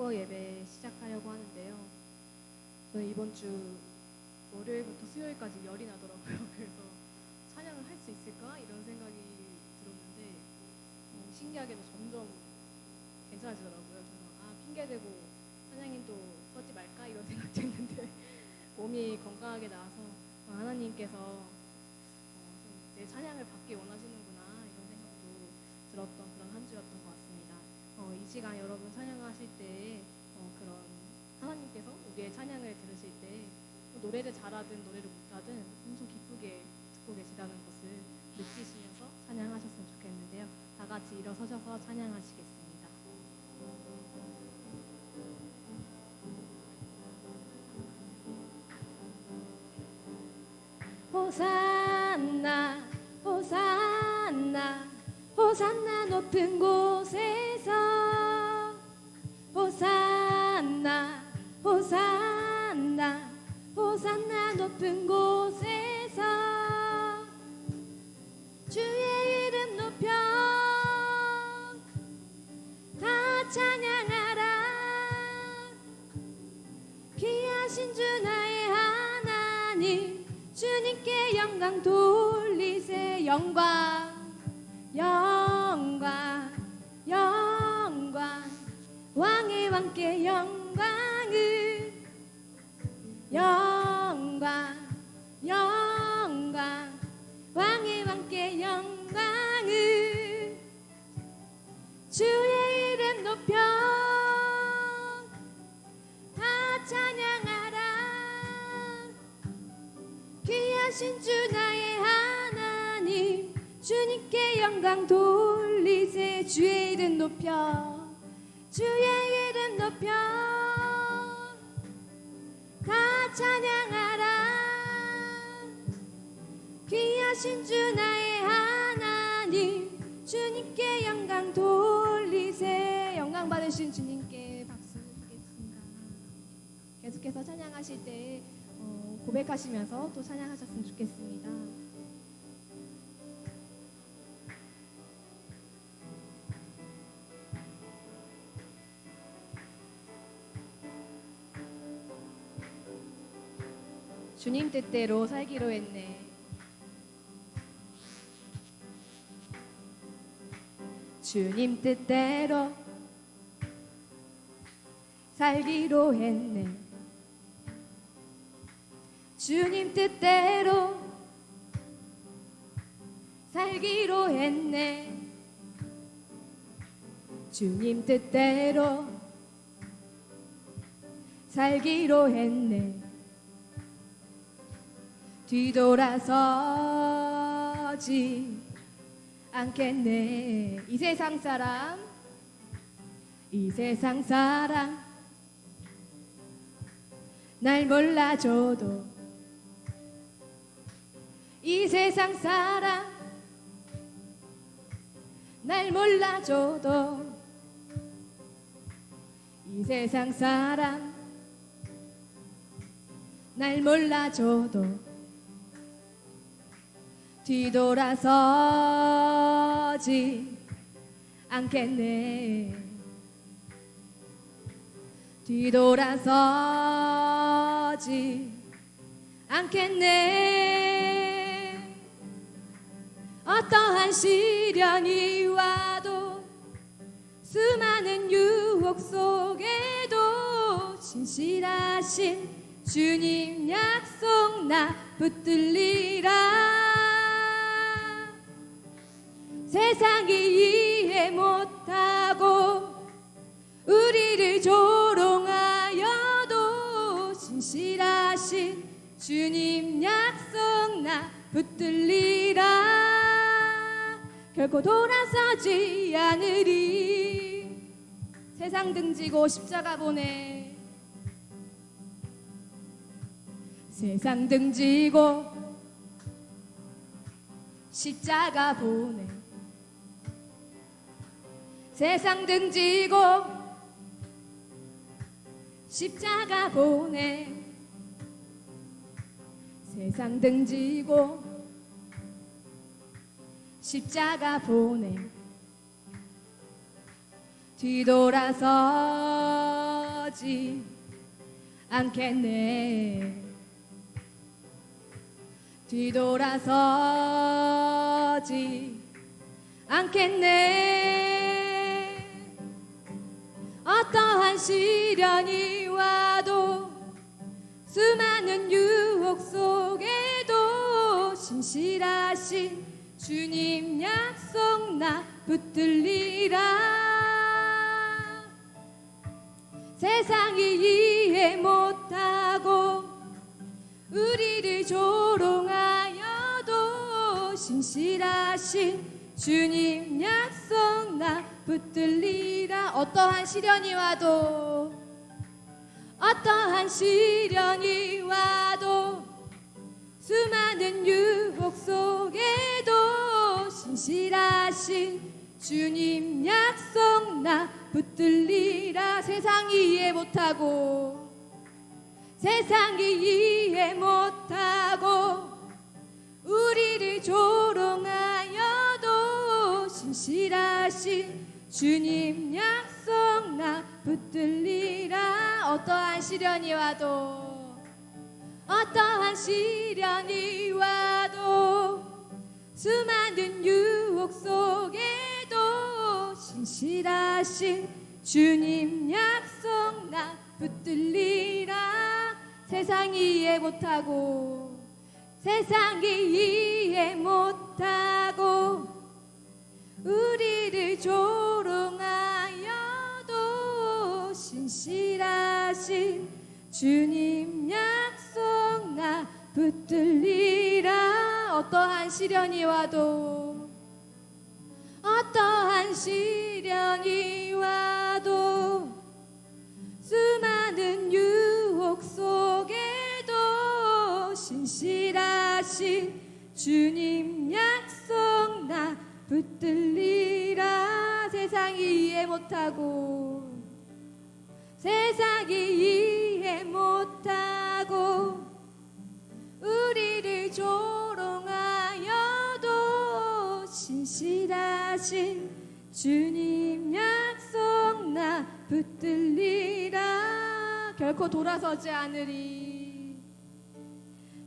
수거 예배 시작하려고 하는데요. 저는 이번 주 월요일부터 수요일까지 열이 나더라고요. 그래서 찬양을 할 수 있을까? 이런 생각이 들었는데 신기하게도 점점 괜찮아지더라고요. 저는 핑계대고 찬양인도 서지 말까? 이런 생각도 했는데 몸이 건강하게 나와서 하나님께서 내 찬양을 받기 원하시는구나 이런 생각도 들었던 그런 한 주였던 것 같습니다. 이 시간 여러분 찬양하실 때 그런 하나님께서 우리의 찬양을 들으실 때 노래를 잘하든 노래를 못하든 엄청 기쁘게 듣고 계시다는 것을 느끼시면서 찬양하셨으면 좋겠는데요. 다 같이 일어서셔서 찬양하시겠습니다. 호산나 호산나 호산나 높은 곳에서 호산나 호산나 호산나 높은 곳에서 주의 이름 높여 다 찬양하라. 귀하신 주 나의 하나님 주님께 영광 돌리세. 영광 영광 영광 왕의 왕께 영광을 영광 영광 왕의 왕께 영광을 주의 이름 높여 다 찬양하라. 귀하신 주 나의 하나님 주님께 영광 돌리세. 주의 이름 높여 주의 이름 높여 다 찬양하라. 귀하신 주 나의 하나님 주님께 영광 돌리세. 영광 받으신 주님께 박수 드리겠습니다. 계속해서 찬양하실 때 고백하시면서 또 찬양하셨으면 좋겠습니다. 주님 뜻대로 살기로 했네. 주님 뜻대로 살기로 했네. 주님 뜻대로 살기로 했네. 주님 뜻대로 살기로 했네. 뒤돌아서지 않겠네. 이 세상 사람 날 몰라줘도 이 세상 사람 날 몰라줘도 이 세상 사람 날 몰라줘도 뒤돌아서지 않겠네. 뒤돌아서지 않겠네. 어떠한 시련이 와도 수많은 유혹 속에도 진실하신 주님 약속 나 붙들리라. 세상이 이해 못하고 우리를 조롱하여도 진실하신 주님 약속 나 붙들리라. 결코 돌아서지 않으리. 세상 등지고 십자가 보내. 세상 등지고 십자가 보내. 세상 등지고 십자가 보내. 세상 등지고 십자가 보내. 뒤돌아서 돌아서지 않겠네. 뒤돌아서지 않겠네. 어떠한 시련이 와도 수많은 유혹 속에도 신실하신 주님 약속 나 붙들리라. 세상이 이해 못하고 우리를 조롱하여도 신실하신 주님 약속 나 붙들리라. 어떠한 시련이 와도 어떠한 시련이 와도 수많은 유혹 속에도 신실하신 주님 약속 나 붙들리라. 세상이 이해 못하고 세상이 이해 못하고 우리를 조롱하여도 신실하신 주님 약속 나 붙들리라. 어떠한 시련이 와도 어떠한 시련이 와도 수많은 유혹 속에도 신실하신 주님 약속 나 붙들리라. 세상이 이해 못하고 세상이 이해 못하고 우리를 조롱하여도 신실하신 주님 약속 나 붙들리라. 어떠한 시련이 와도 어떠한 시련이 와도 수많은 유혹 속에도 신실하신 주님 약속 나 붙들리라. 세상이 이해 못하고 세상이 이해 못하고 우리를 조롱하여도 신실하신 주님 약속 나 붙들리라. 결코 돌아서지 않으리.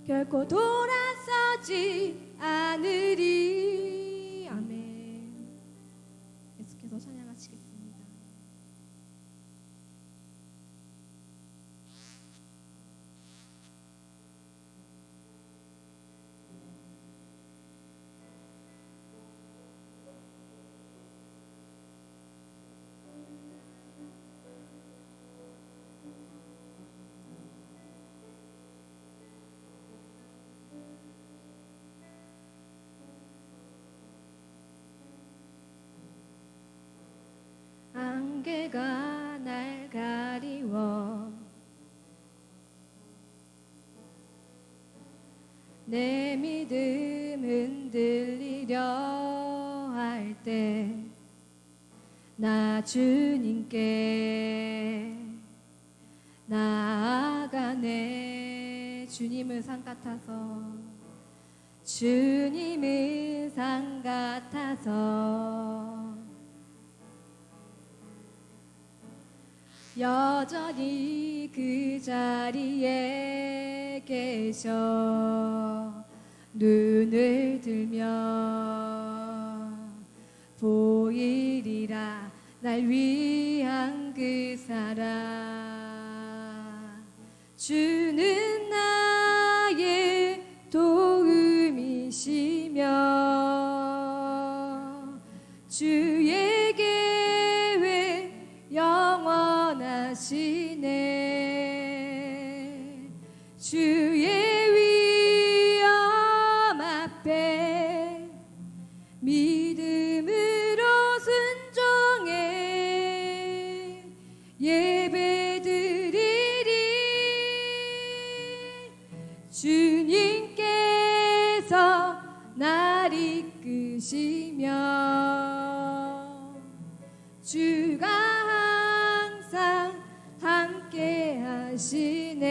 결코 돌아서지 않으리. 아멘. 계속해서 찬양하시겠습니다. 안개가 날 가리워 내 믿음 흔들리려 할 때 나 주님께 나아가네. 주님은 산 같아서 주님은 산 같아서 여전히 그 자리에 계셔 눈을 들며 보이리라 날 위한 그 사랑. 주는 나의 도움이시며 주의 계획 영원하시네. 주의 위엄 앞에 믿음으로 순종해 예배드리리. 주님께서 날 이끄시며 주가 항상 함께 하시네.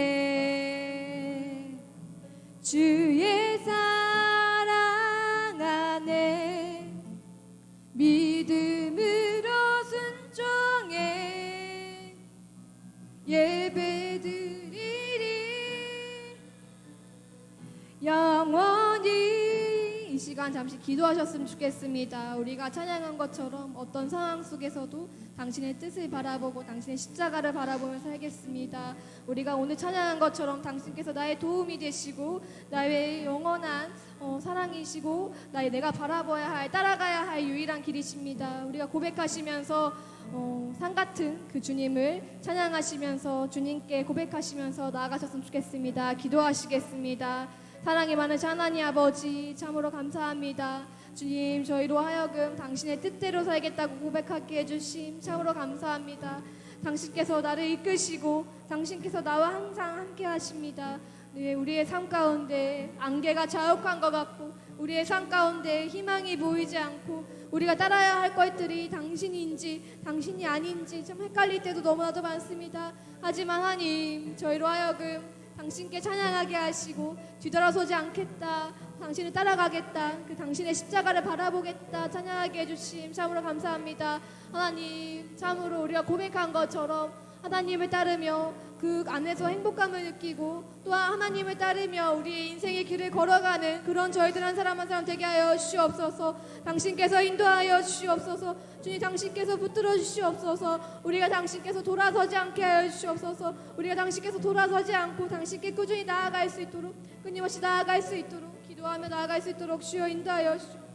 주의 사랑 안에 믿음으로 순종해 시간 잠시 기도하셨으면 좋겠습니다. 우리가 찬양한 것처럼 어떤 상황 속에서도 당신의 뜻을 바라보고 당신의 십자가를 바라보며 살겠습니다. 우리가 오늘 찬양한 것처럼 당신께서 나의 도움이 되시고 나의 영원한 사랑이시고 내가 바라봐야 할, 따라가야 할 유일한 길이십니다. 우리가 고백하시면서 산 같은 그 주님을 찬양하시면서 주님께 고백하시면서 나아가셨으면 좋겠습니다. 기도하시겠습니다. 사랑이 많으신 하나님 아버지, 참으로 감사합니다. 주님, 저희로 하여금 당신의 뜻대로 살겠다고 고백하게 해주심 참으로 감사합니다. 당신께서 나를 이끄시고 당신께서 나와 항상 함께 하십니다. 네, 우리의 삶 가운데 안개가 자욱한 것 같고 우리의 삶 가운데 희망이 보이지 않고 우리가 따라야 할 것들이 당신인지 당신이 아닌지 참 헷갈릴 때도 너무나도 많습니다. 하지만 하나님, 저희로 하여금 당신께 찬양하게 하시고 뒤돌아서지 않겠다, 당신을 따라가겠다, 그 당신의 십자가를 바라보겠다 찬양하게 해주심 참으로 감사합니다. 하나님, 참으로 우리가 고백한 것처럼 하나님을 따르며 그 안에서 행복감을 느끼고 또한 하나님을 따르며 우리의 인생의 길을 걸어가는 그런 저희들 한 사람 한 사람 되게 하여 주시옵소서. 당신께서 인도하여 주시옵소서. 주님, 당신께서 붙들어 주시옵소서. 우리가 당신께서 돌아서지 않게 하여 주시옵소서. 우리가 당신께서 돌아서지 않고 당신께 꾸준히 나아갈 수 있도록, 끊임없이 나아갈 수 있도록, 기도하며 나아갈 수 있도록 주여 인도하여 주시옵소서.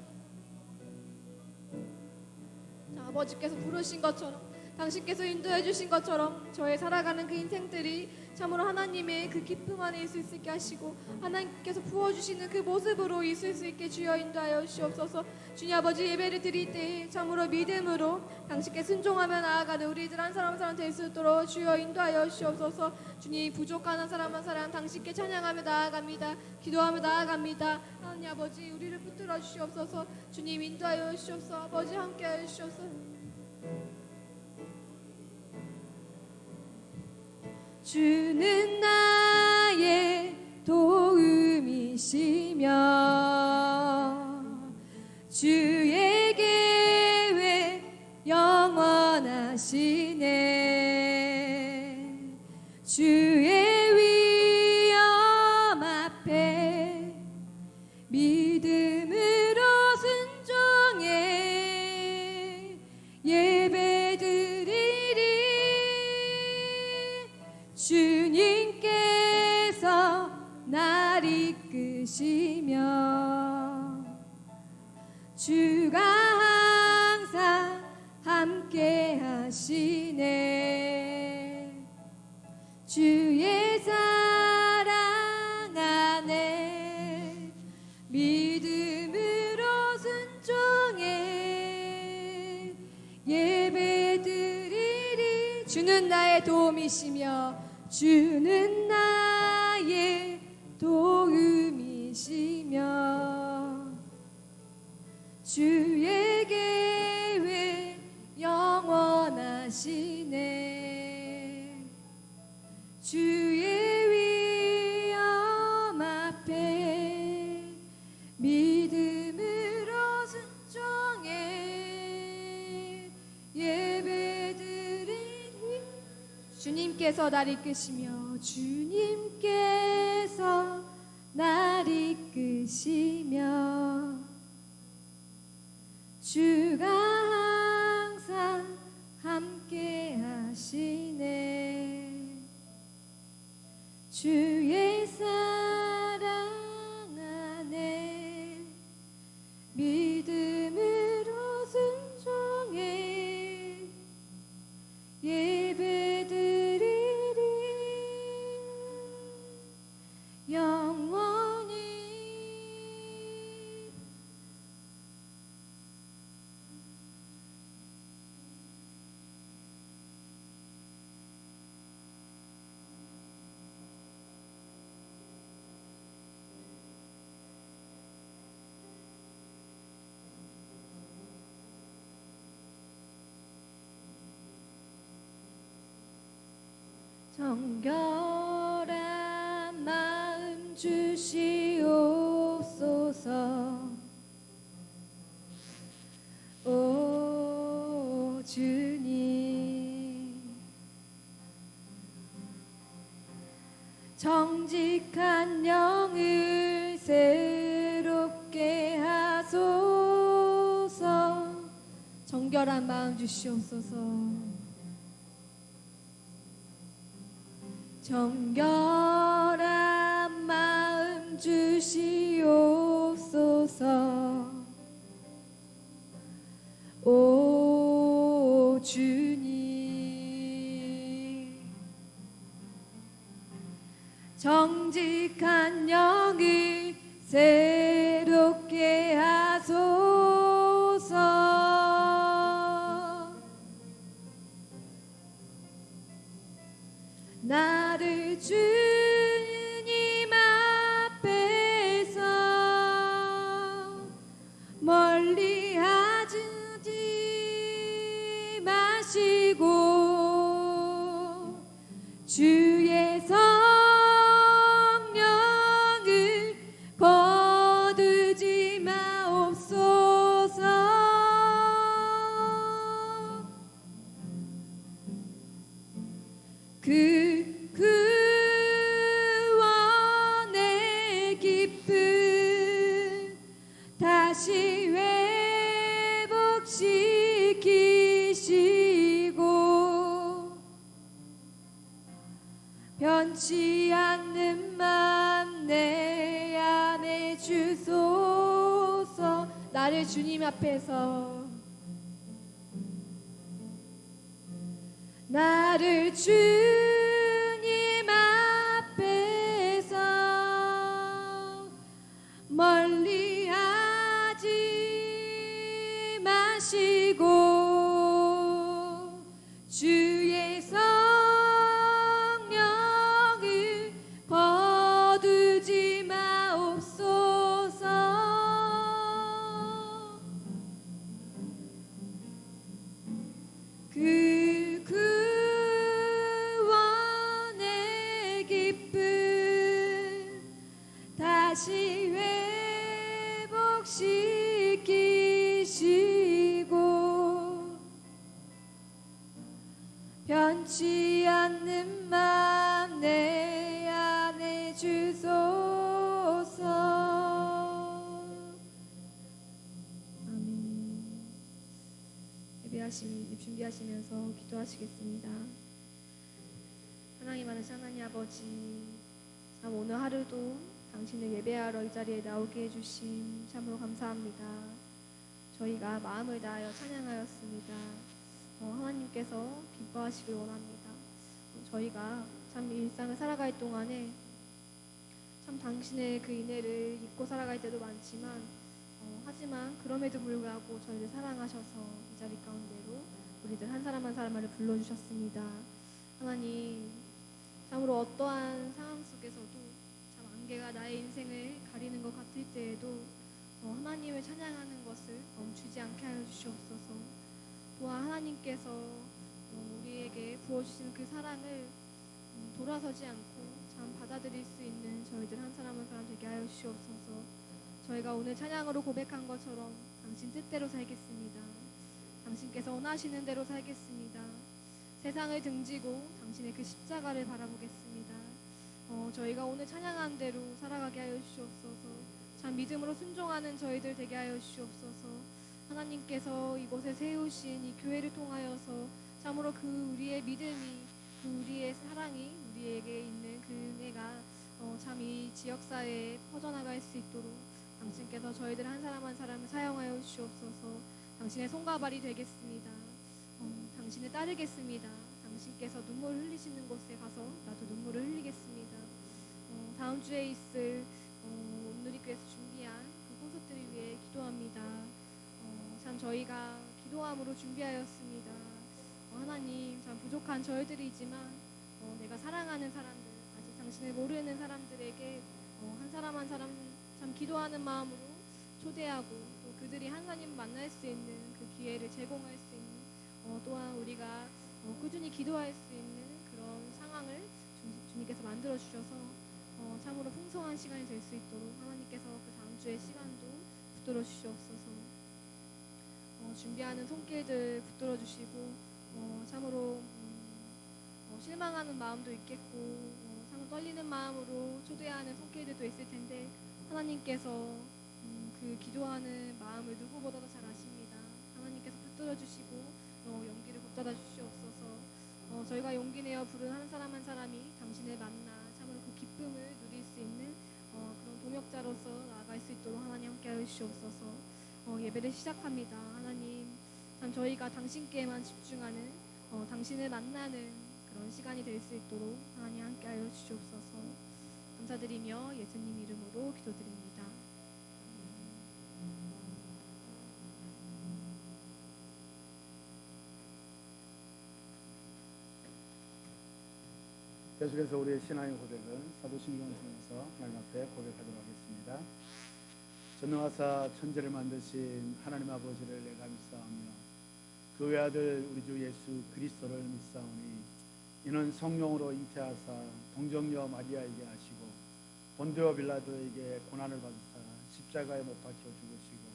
아버지께서 부르신 것처럼 당신께서 인도해 주신 것처럼 저의 살아가는 그 인생들이 참으로 하나님의 그 기쁨 안에 있을 수 있게 하시고 하나님께서 부어주시는 그 모습으로 있을 수 있게 주여 인도하여 주시옵소서. 주님 아버지, 예배를 드릴 때 참으로 믿음으로 당신께 순종하며 나아가는 우리들 한 사람 한 사람 될 수 있도록 주여 인도하여 주시옵소서. 주님, 부족한 한 사람 한 사람 당신께 찬양하며 나아갑니다. 기도하며 나아갑니다. 하나님 아버지, 우리를 붙들어 주시옵소서. 주님 인도하여 주시옵소서. 아버지 함께하여 주시옵소서. 주는 나의 도움이시며 주의 계획 영원하시네. 주의 위엄 앞에 믿음으로 순종해 예배드리리. 주님께서 날 이끄시며 주가 항상 함께 하시네. 주의 사랑 안에 믿음으로 순종해 예배드리리. 주는 나의 도움이시며 주는 나의 도움이시며 주의 계획 영원하시네. 주의 위엄 앞에 믿음으로 순종해 예배드리리. 주님께서 날 이끄시며 주님께서 날 이끄시며 주가 항상 함께 하시네. 주의 사랑 안에 믿음으로 순종해 예배드리리. 영원히. 정결한 마음 주시옵소서. 오 주님, 정직한 영을 새롭게 새롭게 하소서. 정결한 마음 주시옵소서. 정결한 마음 주시옵소서. 오 주님, 정직한 영을 새롭게 하소서. 나를 주님 앞에서 멀리 하지 마시고 주의 성령을 거두지 마옵소서. 그 구원의 기쁨 다시 회복시키시고 변치 않는 맘 내 안에 주소서. 나를 주님 앞에서, 나를 주님 앞에서 멀리 하지 마시고 주의 성령을 거두지 마옵소서. 그 구원의 기쁨 다시 회복시키시고 변치 않는 맘 내 안에 주소서. 아멘. 준비하시면서 기도하시겠습니다. 하나님 아버지, 하나님 아버지, 참 오늘 하루도 당신을 예배하러 이 자리에 나오게 해주심 참으로 감사합니다. 저희가 마음을 다하여 찬양하였습니다. 하나님께서 기뻐하시길 원합니다. 저희가 참 일상을 살아갈 동안에 참 당신의 그 은혜를 잊고 살아갈 때도 많지만 하지만 그럼에도 불구하고 저희를 사랑하셔서 이 자리 가운데로 우리들 한 사람 한 사람을 불러주셨습니다. 하나님, 참으로 어떠한 상황 속에서도 참 안개가 나의 인생을 가리는 것 같을 때에도 하나님을 찬양하는 것을 멈추지 않게 하여 주시옵소서. 또한 하나님께서 우리에게 부어주시는 그 사랑을 돌아서지 않고 참 받아들일 수 있는 저희들 한 사람 한 사람 되게 하여 주시옵소서. 저희가 오늘 찬양으로 고백한 것처럼 당신 뜻대로 살겠습니다. 당신께서 원하시는 대로 살겠습니다. 세상을 등지고 당신의 그 십자가를 바라보겠습니다. 저희가 오늘 찬양한 대로 살아가게 하여 주시옵소서. 참 믿음으로 순종하는 저희들 되게 하여 주시옵소서. 하나님께서 이곳에 세우신 이 교회를 통하여서 참으로 그 우리의 믿음이, 그 우리의 사랑이, 우리에게 있는 그 은혜가 참 이 지역사회에 퍼져나갈 수 있도록 당신께서 저희들 한 사람 한 사람을 사용하여 주시옵소서. 당신의 손과 발이 되겠습니다. 당신을 따르겠습니다. 당신께서 눈물 흘리시는 곳에 가서 나도 눈물을 흘리겠습니다. 다음 주에 있을 온누리교회에서 준비한 그 콘서트를 위해 기도합니다. 참 저희가 기도함으로 준비하였습니다. 하나님, 참 부족한 저희들이지만 내가 사랑하는 사람들, 아직 당신을 모르는 사람들에게 한 사람 한 사람 참 기도하는 마음으로 초대하고 또 그들이 하나님을 만날 수 있는 그 기회를 제공할 수 있는 또한 우리가 꾸준히 기도할 수 있는 그런 상황을 주님께서 만들어 주셔서 참으로 풍성한 시간이 될 수 있도록 하나님께서 그 다음 주의 시간도 붙들어 주시옵소서. 준비하는 손길들 붙들어 주시고 참으로 실망하는 마음도 있겠고 참 떨리는 마음으로 초대하는 손길들도 있을 텐데 하나님께서 그 그 기도하는 마음을 누구보다도 잘 아십니다. 하나님께서 붙들어 주시고 용기를 북돋아 주시옵소서. 저희가 용기 내어 부른 한 사람 한 사람이 당신을 만나 참으로 그 기쁨을 누릴 수 있는 그런 동역자로서 나아갈 수 있도록 하나님 함께하여 주시옵소서. 예배를 시작합니다. 하나님, 참 저희가 당신께만 집중하는 당신을 만나는 그런 시간이 될 수 있도록 하나님 함께하여 주시옵소서. 감사드리며 예수님 이름으로 기도드립니다. 계속해서 우리의 신앙의 고백을 사도신경을 통해서 하나님 앞에 고백하도록 하겠습니다. 전능하사 천지를 만드신 하나님 아버지를 내가 믿사오며 그 외아들 우리 주 예수 그리스도를 믿사오니 이는 성령으로 잉태하사 동정녀 마리아에게 하시고 본디오 빌라도에게 고난을 받으사 십자가에 못 박혀 죽으시고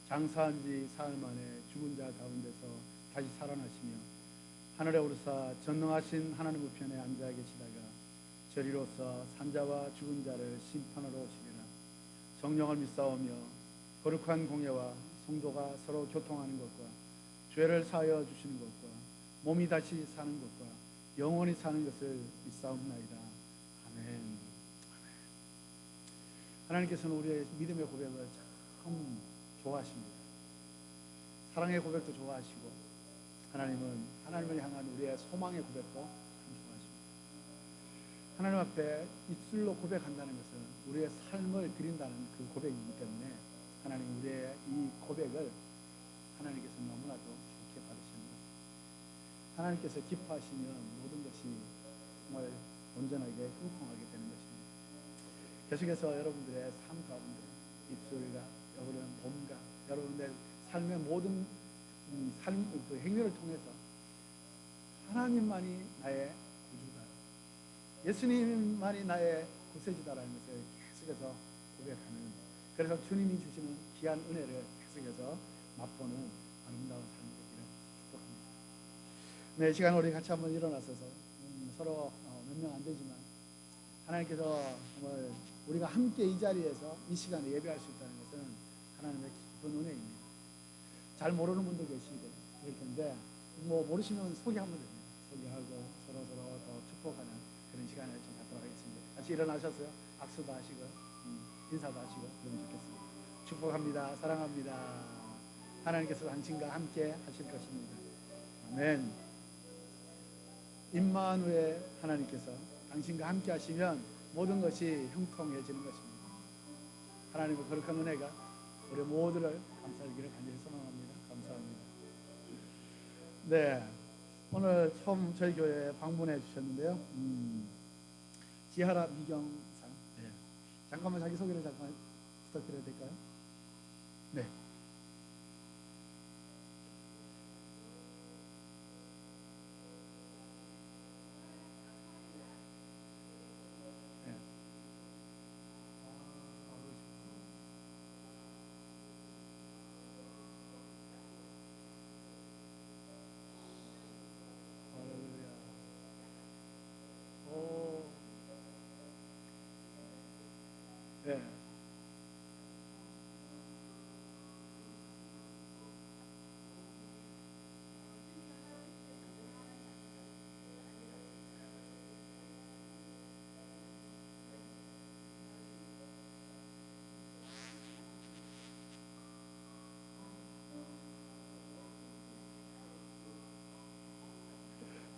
장사한 지 사흘 만에 죽은 자 가운데서 다시 살아나시며 하늘에 오르사 전능하신 하나님 우편에 앉아 계시다가 저리로서 산자와 죽은 자를 심판하러 오시리라. 성령을 믿사오며 거룩한 공예와 성도가 서로 교통하는 것과 죄를 사하여 주시는 것과 몸이 다시 사는 것과 영원히 사는 것을 믿사옵나이다. 아멘. 하나님께서는 우리의 믿음의 고백을 참 좋아하십니다. 사랑의 고백도 좋아하시고 하나님은 하나님을 향한 우리의 소망의 고백도 참 좋아하십니다. 하나님 앞에 입술로 고백한다는 것은 우리의 삶을 드린다는 그 고백이기 때문에 하나님 우리의 이 고백을 하나님께서 너무나도 좋게 받으시는 것입니다. 하나님께서 기뻐하시면 모든 것이 정말 온전하게 형통하게 되는 것입니다. 계속해서 여러분들의 삶 가운데 입술과 여러분의 몸과 여러분의 삶의 모든 그 행위를 통해서 하나님만이 나의 구주다, 예수님만이 나의 구세주다라는 것을 계속해서 고백하는, 그래서 주님이 주시는 귀한 은혜를 계속해서 맛보는 아름다운 삶이 되기를 축복합니다. 네, 시간 우리 같이 한번 일어나서서 서로 몇 명 안 되지만 하나님께서 정말 우리가 함께 이 자리에서 이 시간에 예배할 수 있다는 것은 하나님의 깊은 은혜입니다. 잘 모르는 분도 계시고 그럴 텐데 모르시면 소개하면 됩니다. 소개하고 서로 더 축복하는 그런 시간을 좀 갖도록 하겠습니다. 같이 일어나셔서요, 악수도 하시고 인사도 하시고 그러면 좋겠습니다. 축복합니다. 사랑합니다. 하나님께서 당신과 함께 하실 것입니다. 아멘. 임마누엘 하나님께서 당신과 함께 하시면 모든 것이 형통해지는 것입니다. 하나님의 거룩한 은혜가 우리 모두를 감싸기를 간절히 소망합니다. 감사합니다. 네, 오늘 처음 저희 교회에 방문해 주셨는데요. 지하라 미경사. 네. 잠깐만 자기 소개를 잠깐 부탁드려도 될까요? 네. 네.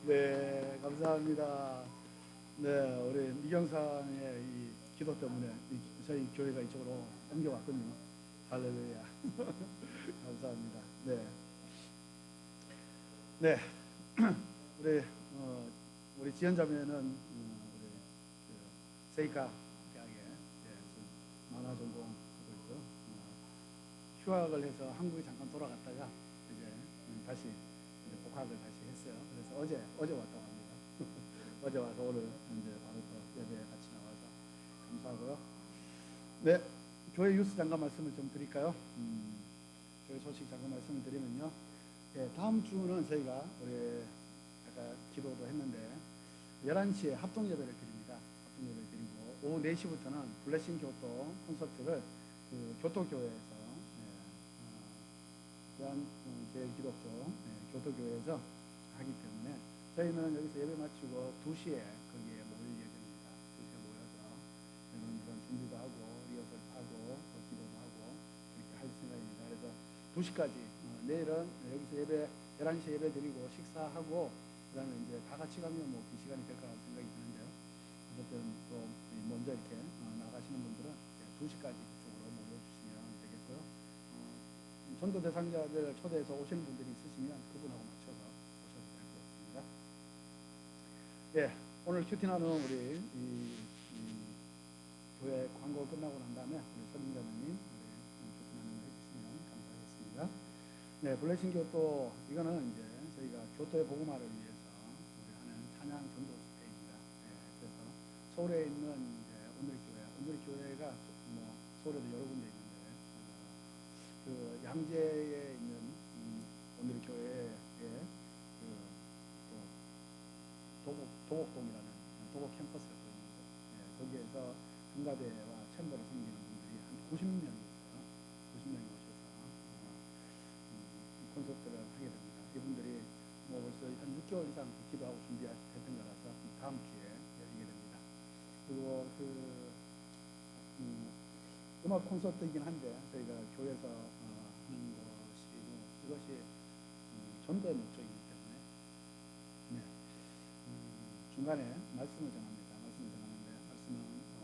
네, 감사합니다. 네, 우리 미경상의 이 기도 때문에 저희 교회가 이쪽으로 옮겨왔거든요. 할렐루야. 감사합니다. 네, 네, 우리 지연자매는 우리 세이카 대학에 만화 전공하고 있고요. 휴학을 해서 한국에 잠깐 돌아갔다가 이제 다시 복학을 다시 했어요. 그래서 어제 왔다고 합니다. 어제 와서 오늘 이제 바로 또 예배에 같이 나와서 감사하고요. 네, 교회 뉴스 잠깐 말씀을 좀 드릴까요? 교회 소식 잠깐 말씀을 드리면요. 네, 다음 주는 저희가 우리 아까 기도도 했는데 11시에 합동 예배를 드립니다. 합동 예배를 드리고 오후 4시부터는 블레싱 교통 콘서트를 그 교토교회에서 제일기독교 교토교회에서 하기 때문에 저희는 여기서 예배 마치고 2시에 거기에 모일 예정입니다. 2시에 모여서 이런 준비도 하고 리허설도 하고 또 기도도 하고 그렇게 할 생각입니다. 그래서 2시까지 내일은 여기서 예배 11시에 예배 드리고 식사하고 그다음에 이제 다 같이 가면 뭐 그 시간이 될 거라고 생각이 드는데요. 어쨌든 또 먼저 이렇게 나가시는 분들은 2시까지 그쪽으로 모여주시면 되겠고요. 전도 대상자들 초대해서 오시는 분들이 있으시면 그분하고 맞춰서 오셔도 될 것 같습니다. 예, 오늘 큐티 나누는 우리 교회 광고 끝나고 난 다음에 우리 선임자님 큐티 나눔을 해주시면 감사하겠습니다. 네, 블레싱 교토 이거는 이제 저희가 교토의 복음화를 위해서 우리 하는 찬양 전도 스테이입니다. 그래서 서울에 있는 오늘 교회가 뭐 서울에도 여러 군데 있는데 그 양재에 있는 오늘 교회에 또 도곡동이라는 도곡 캠퍼스가 또 있는데 거기에서 성가대와 챔버를 섬기는 분들이 한 90명이 있어요. 90명이 오셔서 콘서트를 하게 됩니다. 이분들이 뭐 벌써 한 6개월 이상 기도하고 준비했던 거라서 다음 기회에 열리게 됩니다. 그리고 음악 콘서트이긴 한데 저희가 교회에서 하는 것이고 이것이 전도의 목적이기 때문에 중간에 말씀을 전합니다. 말씀을 전하는데 말씀은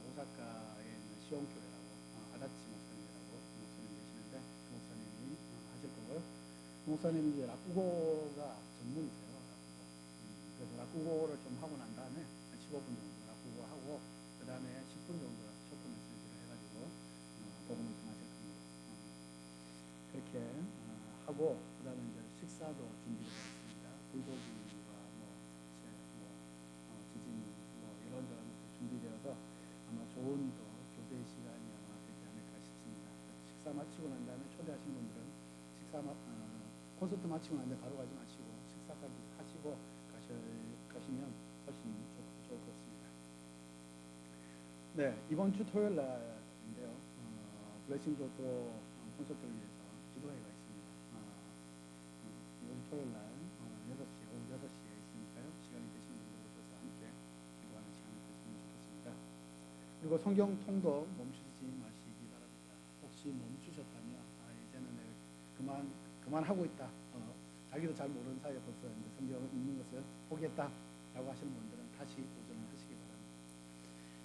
오사카에 있는 시온교회라고 아다치 목사님이라고 목사님 계시는데 그 목사님이 하실 거고요. 그 목사님이 이제 라쿠고가 전문이세요. 그래서 라쿠고를 좀 하고 난 다음에 한 15분 정도 라쿠고 하고 그 다음에 10분 정도 쇼트 메시지를 해가지고 복음을 전하실 겁니다. 그렇게 하고 그 다음에 이제 식사도 준비되어 있습니다. 불고기와 뭐 잡채, 지진 이런저런 것들 준비되어서 아마 좋은 또 교배 시간이 아마 되지 않을까 싶습니다. 식사 마치고 난 다음에 초대하시는 분들은 콘서트 마치고 난 다음에 바로 가지 마시고 식사까지 하시고 가시면 훨씬 좋을 것 같습니다. 네, 이번 주 토요일 날인데요. 블레싱 교토 콘서트를 위해서 기도회가 있습니다. 이번 주 토요일 날 6시, 오후 6시에 있으니까요. 시간이 되시는 분들 오셔서 함께 기도하는 시간을 가지면 좋겠습니다. 그리고 성경 통독 멈추지 마시기 바랍니다. 혹시 멈추셨다면 이제는 내가 그만하고 있다. 자기도 잘 모르는 사이에 벌써 이제 성경을 읽는 것을 포기했다 라고 하시는 분들은 다시 도전을 하시기 바랍니다.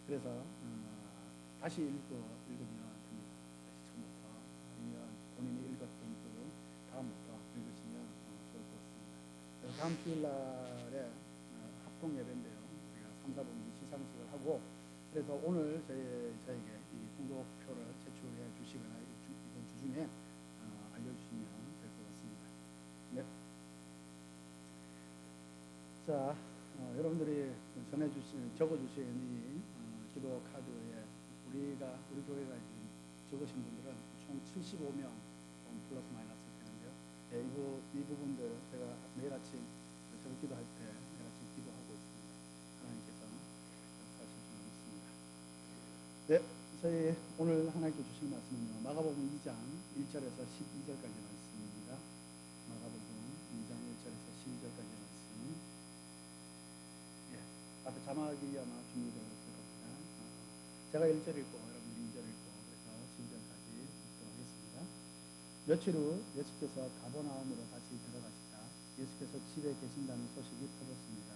그래서 다시 읽으면 됩니다. 다시 처음부터 아니면 본인이 읽었던 그 다음부터 읽으시면 좋을 것 같습니다. 그래서 다음 주일날에 합동 예배인데요. 우리가 3, 4분기 시상식을 하고 그래서 오늘 저에게 이 통독표를 제출해 주시거나 이번 주 중에 알려주시면 될 것 같습니다. 네. 자, 여러분들이 적어주신 이 기도 카드에 우리 교회가 지금 적으신 분들은 총 75명 플러스 마이너스 되는데요. 이 부분들 제가 매일 아침 새벽 기도할 때 매일 아침 기도하고 있습니다. 하나님께서 역사하실 줄 믿습니다. 네, 저희 오늘 하나님께 주실 말씀은요. 마가복음 2장 1절에서 12절까지 말씀입니다. 마가복음 2장 1절에서 12절까지 말씀. 앞에 자막이 아마 준비되어 있을 겁니다. 제가 1절 읽고 여러분들이 2절 읽고 그래서 12절까지 읽도록 하겠습니다. 며칠 후 예수께서 가버나움으로 다시 들어가시자 예수께서 집에 계신다는 소식이 퍼졌습니다.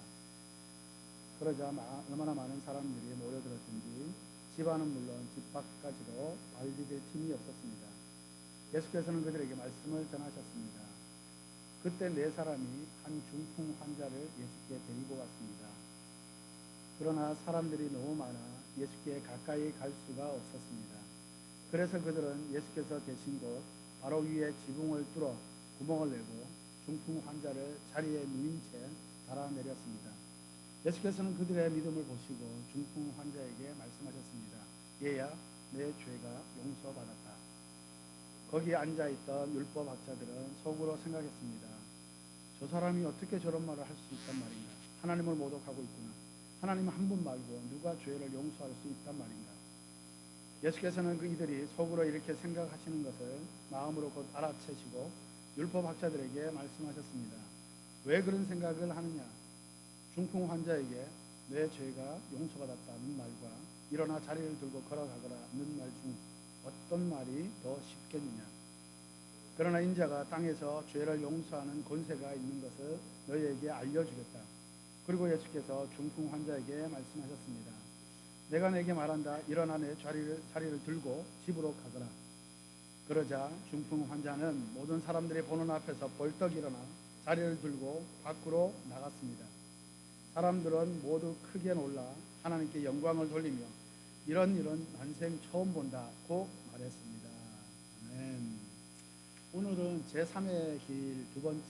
그러자 얼마나 많은 사람들이 모여들었든지 집 안은 물론 집 밖까지도 발디딜 틈이 없었습니다. 예수께서는 그들에게 말씀을 전하셨습니다. 그때 4사람이 한 중풍 환자를 예수께 데리고 왔습니다. 그러나 사람들이 너무 많아 예수께 가까이 갈 수가 없었습니다. 그래서 그들은 예수께서 계신 곳 바로 위에 지붕을 뚫어 구멍을 내고 중풍 환자를 자리에 누인 채 달아내렸습니다. 예수께서는 그들의 믿음을 보시고 중풍 환자에게 말씀하셨습니다. 얘야, 내 죄가 용서받았다. 거기 앉아있던 율법학자들은 속으로 생각했습니다. 저 사람이 어떻게 저런 말을 할 수 있단 말인가? 하나님을 모독하고 있구나. 하나님 한 분 말고 누가 죄를 용서할 수 있단 말인가? 예수께서는 그 이들이 속으로 이렇게 생각하시는 것을 마음으로 곧 알아채시고 율법학자들에게 말씀하셨습니다. 왜 그런 생각을 하느냐? 중풍 환자에게 내 죄가 용서받았다는 말과 일어나 자리를 들고 걸어가거라는 말 중 어떤 말이 더 쉽겠느냐? 그러나 인자가 땅에서 죄를 용서하는 권세가 있는 것을 너희에게 알려주겠다. 그리고 예수께서 중풍 환자에게 말씀하셨습니다. 내가 내게 말한다. 일어나 내 자리를 들고 집으로 가거라. 그러자 중풍 환자는 모든 사람들이 보는 앞에서 벌떡 일어나 자리를 들고 밖으로 나갔습니다. 사람들은 모두 크게 놀라 하나님께 영광을 돌리며 이런 일은 난생 처음 본다고 말했습니다. 아멘. 오늘은 제3의 길 두 번째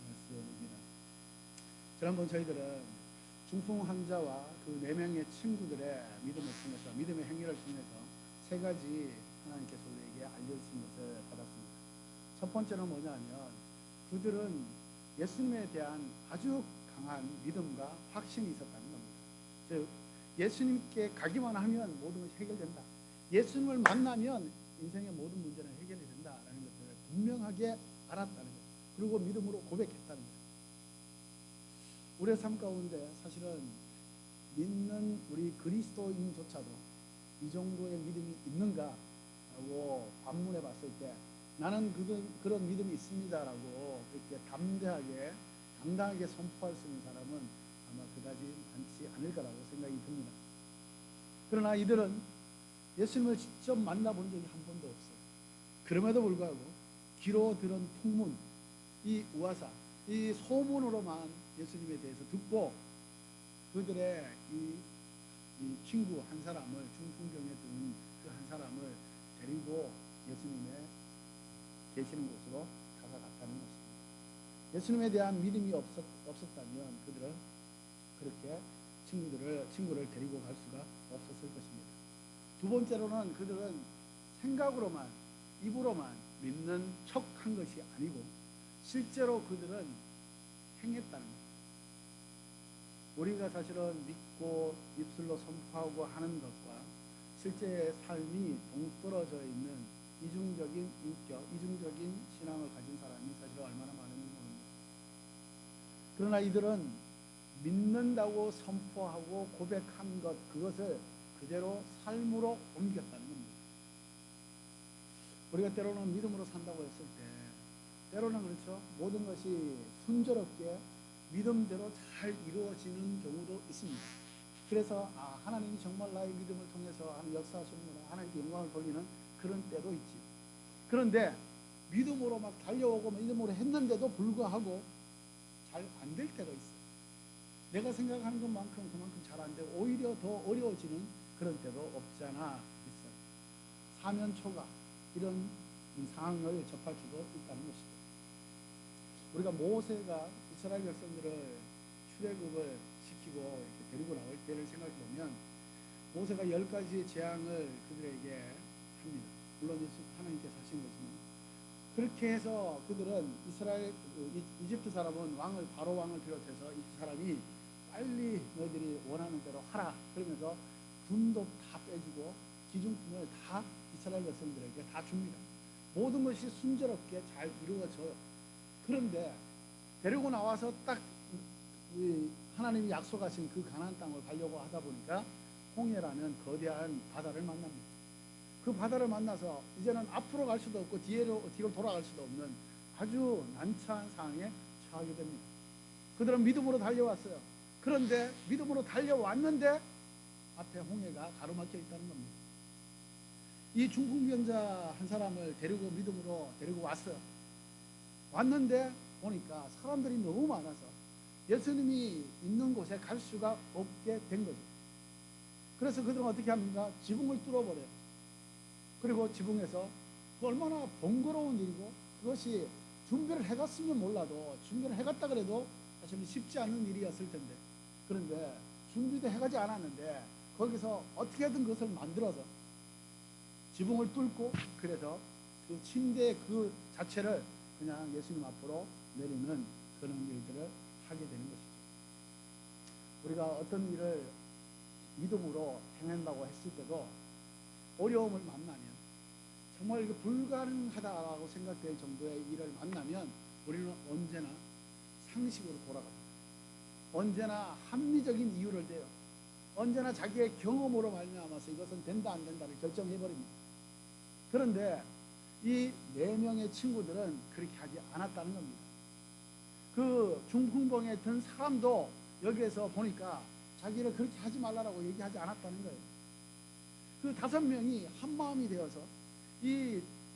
말씀입니다. 지난번 저희들은 중풍 환자와 그 4명의 친구들의 믿음을 통해서, 믿음의 행위를 통해서 3가지 하나님께서 우리에게 알려주신 것을 받았습니다. 첫 번째는 뭐냐면 그들은 예수님에 대한 아주 강한 믿음과 확신이 있었다는 겁니다. 즉 예수님께 가기만 하면 모든 것이 해결된다. 예수님을 만나면 인생의 모든 문제는 해결이 된다라는 것을 분명하게 알았다는 것. 그리고 믿음으로 고백했다는 것. 우리의 삶 가운데 사실은 믿는 우리 그리스도인조차도 이 정도의 믿음이 있는가 라고 반문해 봤을 때 나는 그런 믿음이 있습니다라고 그렇게 담대하게 당당하게 선포할 수 있는 사람은 아마 그다지 많지 않을 거라고 생각이 듭니다. 그러나 이들은 예수님을 직접 만나본 적이 한 번도 없어요. 그럼에도 불구하고 귀로 들은 풍문, 이 우화사, 이 소문으로만 예수님에 대해서 듣고 그들의 이 친구 한 사람을, 중풍병에 든 그 한 사람을 데리고 예수님의 계시는 곳으로 다가갔다는 것입니다. 예수님에 대한 믿음이 없었다면 그들은 그렇게 친구를 데리고 갈 수가 없었을 것입니다. 두 번째로는 그들은 생각으로만, 입으로만 믿는 척한 것이 아니고 실제로 그들은 행했다는 것. 우리가 사실은 믿고 입술로 선포하고 하는 것과 실제의 삶이 동떨어져 있는 이중적인 인격, 이중적인 신앙을 가진 사람이 사실 얼마나 많은지 모릅니다. 그러나 이들은 믿는다고 선포하고 고백한 것, 그것을 그대로 삶으로 옮겼다는 겁니다. 우리가 때로는 믿음으로 산다고 했을 때 때로는 그렇죠. 모든 것이 순조롭게 믿음대로 잘 이루어지는 경우도 있습니다. 그래서 하나님이 정말 나의 믿음을 통해서 하는 역사하시는구나, 하나님께 영광을 돌리는 그런 때도 있지. 그런데 믿음으로 막 달려오고 믿음으로 했는데도 불구하고 잘 안 될 때가 있어요. 내가 생각하는 것만큼 그만큼 잘 안 되고 오히려 더 어려워지는 그런 때도 없지 않아 있어요. 사면 초가 이런 상황을 접할 수도 있다는 것이죠. 우리가 모세가 이스라엘 백성들을 출애굽을 시키고 이렇게 데리고 나올 때를 생각해 보면 모세가 10가지의 재앙을 그들에게 합니다. 물론 하나님께서 하신 거지만 그렇게 해서 그들은 이집트 사람은 바로 왕을 비롯해서 이 사람이 빨리 너희들이 원하는 대로 하라 그러면서 군도 다 빼주고 기중품을 다 이스라엘 백성들에게 다 줍니다. 모든 것이 순조롭게 잘 이루어져요. 그런데 데리고 나와서 딱 하나님이 약속하신 그 가나안 땅을 가려고 하다 보니까 홍해라는 거대한 바다를 만납니다. 그 바다를 만나서 이제는 앞으로 갈 수도 없고 뒤로 돌아갈 수도 없는 아주 난처한 상황에 처하게 됩니다. 그들은 믿음으로 달려왔어요. 그런데 믿음으로 달려왔는데 앞에 홍해가 가로막혀 있다는 겁니다. 이 중풍병자 한 사람을 데리고 믿음으로 데리고 왔어요. 왔는데 보니까 사람들이 너무 많아서 예수님이 있는 곳에 갈 수가 없게 된 거죠. 그래서 그들은 어떻게 합니까? 지붕을 뚫어버려요. 그리고 지붕에서 얼마나 번거로운 일이고 그것이 준비를 해갔으면 몰라도 준비를 해갔다 그래도 사실은 쉽지 않은 일이었을 텐데 그런데 준비도 해가지 않았는데 거기서 어떻게든 그것을 만들어서 지붕을 뚫고 그래서 그 침대 그 자체를 그냥 예수님 앞으로 내리는 그런 일들을 하게 되는 것이죠. 우리가 어떤 일을 믿음으로 행한다고 했을 때도 어려움을 만나면, 정말 이거 불가능하다고 생각될 정도의 일을 만나면 우리는 언제나 상식으로 돌아갑니다. 언제나 합리적인 이유를 대요. 언제나 자기의 경험으로 말미암아서 이것은 된다 안 된다를 결정해버립니다. 그런데 이 4명의 친구들은 그렇게 하지 않았다는 겁니다. 그 중풍병에 든 사람도 여기에서 보니까 자기를 그렇게 하지 말라고 얘기하지 않았다는 거예요. 그 5명이 한 마음이 되어서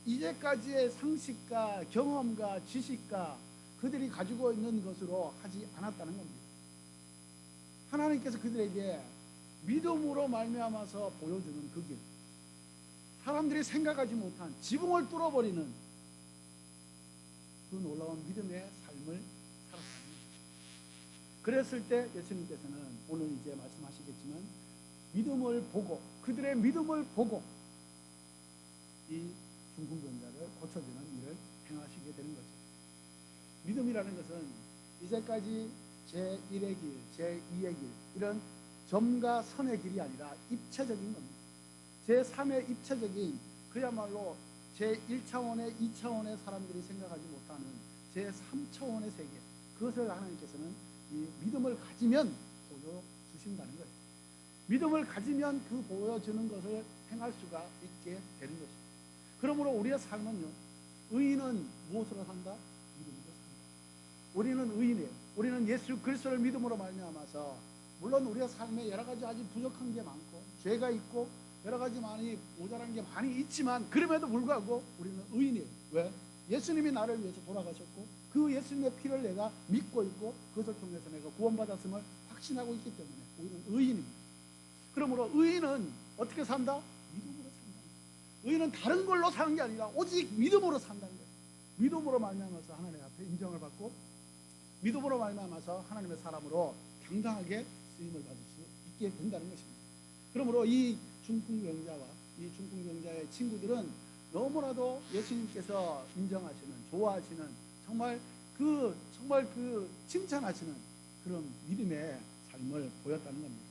이제까지의 상식과 경험과 지식과 그들이 가지고 있는 것으로 하지 않았다는 겁니다. 하나님께서 그들에게 믿음으로 말미암아서 보여주는 그 길, 사람들이 생각하지 못한 지붕을 뚫어버리는 그 놀라운 믿음의 삶을 살았습니다. 그랬을 때 예수님께서는 오늘 이제 말씀하시겠지만 믿음을 보고, 그들의 믿음을 보고 이 중풍병자를 고쳐주는 일을 행하시게 되는 거죠. 믿음이라는 것은 이제까지 제1의 길, 제2의 길, 이런 점과 선의 길이 아니라 입체적인 겁니다. 제3의 입체적인, 그야말로 제1차원의 2차원의 사람들이 생각하지 못하는 제3차원의 세계, 그것을 하나님께서는 이 믿음을 가지면 보여주신다는 거예요. 믿음을 가지면 그 보여주는 것을 행할 수가 있게 되는 것입니다. 그러므로 우리의 삶은요, 의인은 무엇으로 산다? 믿음으로 산다. 우리는 의인이에요. 우리는 예수 그리스도를 믿음으로 말미암아서, 물론 우리의 삶에 여러 가지 아직 부족한 게 많고 죄가 있고 여러 가지 많이 모자란 게 많이 있지만, 그럼에도 불구하고 우리는 의인이에요. 왜? 예수님이 나를 위해서 돌아가셨고 그 예수님의 피를 내가 믿고 있고 그것을 통해서 내가 구원받았음을 확신하고 있기 때문에 우리는 의인입니다. 그러므로 의인은 어떻게 산다? 믿음으로 산다. 의인은 다른 걸로 사는 게 아니라 오직 믿음으로 산다는 거예요. 믿음으로 말미암아서 하나님 앞에 인정을 받고, 믿음으로 말미암아서 하나님의 사람으로 당당하게 쓰임을 받을 수 있게 된다는 것입니다. 그러므로 이 중풍병자와 이 중풍병자의 친구들은 너무나도 예수님께서 인정하시는, 좋아하시는, 정말 그 칭찬하시는 그런 믿음의 삶을 보였다는 겁니다.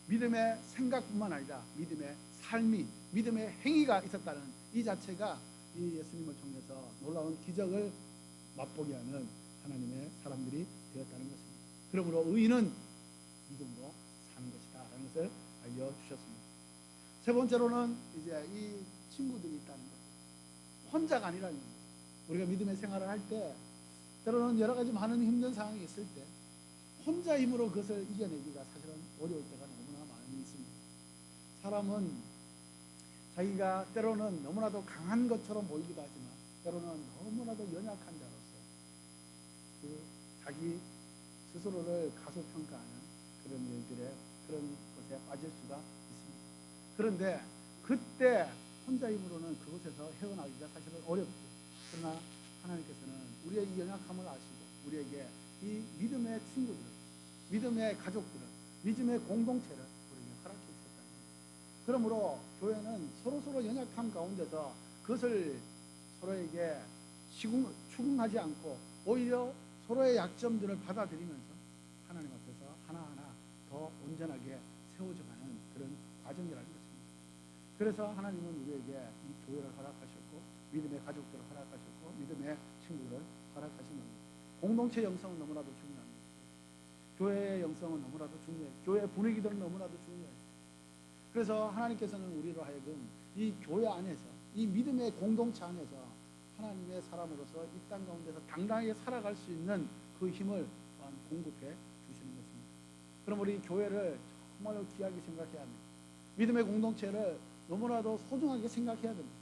믿음의 생각뿐만 아니라 믿음의 삶이, 믿음의 행위가 있었다는 이 자체가 이 예수님을 통해서 놀라운 기적을 맛보게 하는 하나님의 사람들이 되었다는 것입니다. 그러므로 의인은 믿음으로 사는 것이다 라는 것을 알려주셨습니다. 세 번째로는 이제 이 친구들이 있다는 것, 혼자가 아니라는 겁니다. 우리가 믿음의 생활을 할 때 때로는 여러 가지 많은 힘든 상황이 있을 때 혼자 힘으로 그것을 이겨내기가 사실은 어려울 때가 너무나 많이 있습니다. 사람은 자기가 때로는 너무나도 강한 것처럼 보이기도 하지만 때로는 너무나도 연약한 자로서 그 자기 스스로를 가소평가하는 그런 일들에, 그런 것에 빠질 수가 있습니다. 그런데 그때 혼자 힘으로는 그곳에서 헤어나기가 사실은 어렵죠. 그러나 하나님께서는 우리의 이 연약함을 아시고 우리에게 이 믿음의 친구들, 믿음의 가족들을, 믿음의 공동체를 우리에게 허락해 주셨다는 겁니다. 그러므로 교회는 서로 연약함 가운데서 그것을 서로에게 추궁하지 않고 오히려 서로의 약점들을 받아들이면서 하나님 앞에서 하나하나 더 온전하게 세워져가는 그런 과정이라는 것입니다. 그래서 하나님은 우리에게 이 교회를 허락하셨고 믿음의 가족들을 허락하셨고 믿음의 친구를 허락하신 겁니다. 공동체 영성은 너무나도 중요합니다. 교회의 영성은 너무나도 중요해요. 교회 분위기들은 너무나도 중요해요. 그래서 하나님께서는 우리로 하여금 이 교회 안에서, 이 믿음의 공동체 안에서 하나님의 사람으로서 이 땅 가운데서 당당하게 살아갈 수 있는 그 힘을 또한 공급해 주시는 것입니다. 그럼 우리 교회를 정말로 귀하게 생각해야 합니다. 믿음의 공동체를 너무나도 소중하게 생각해야 됩니다.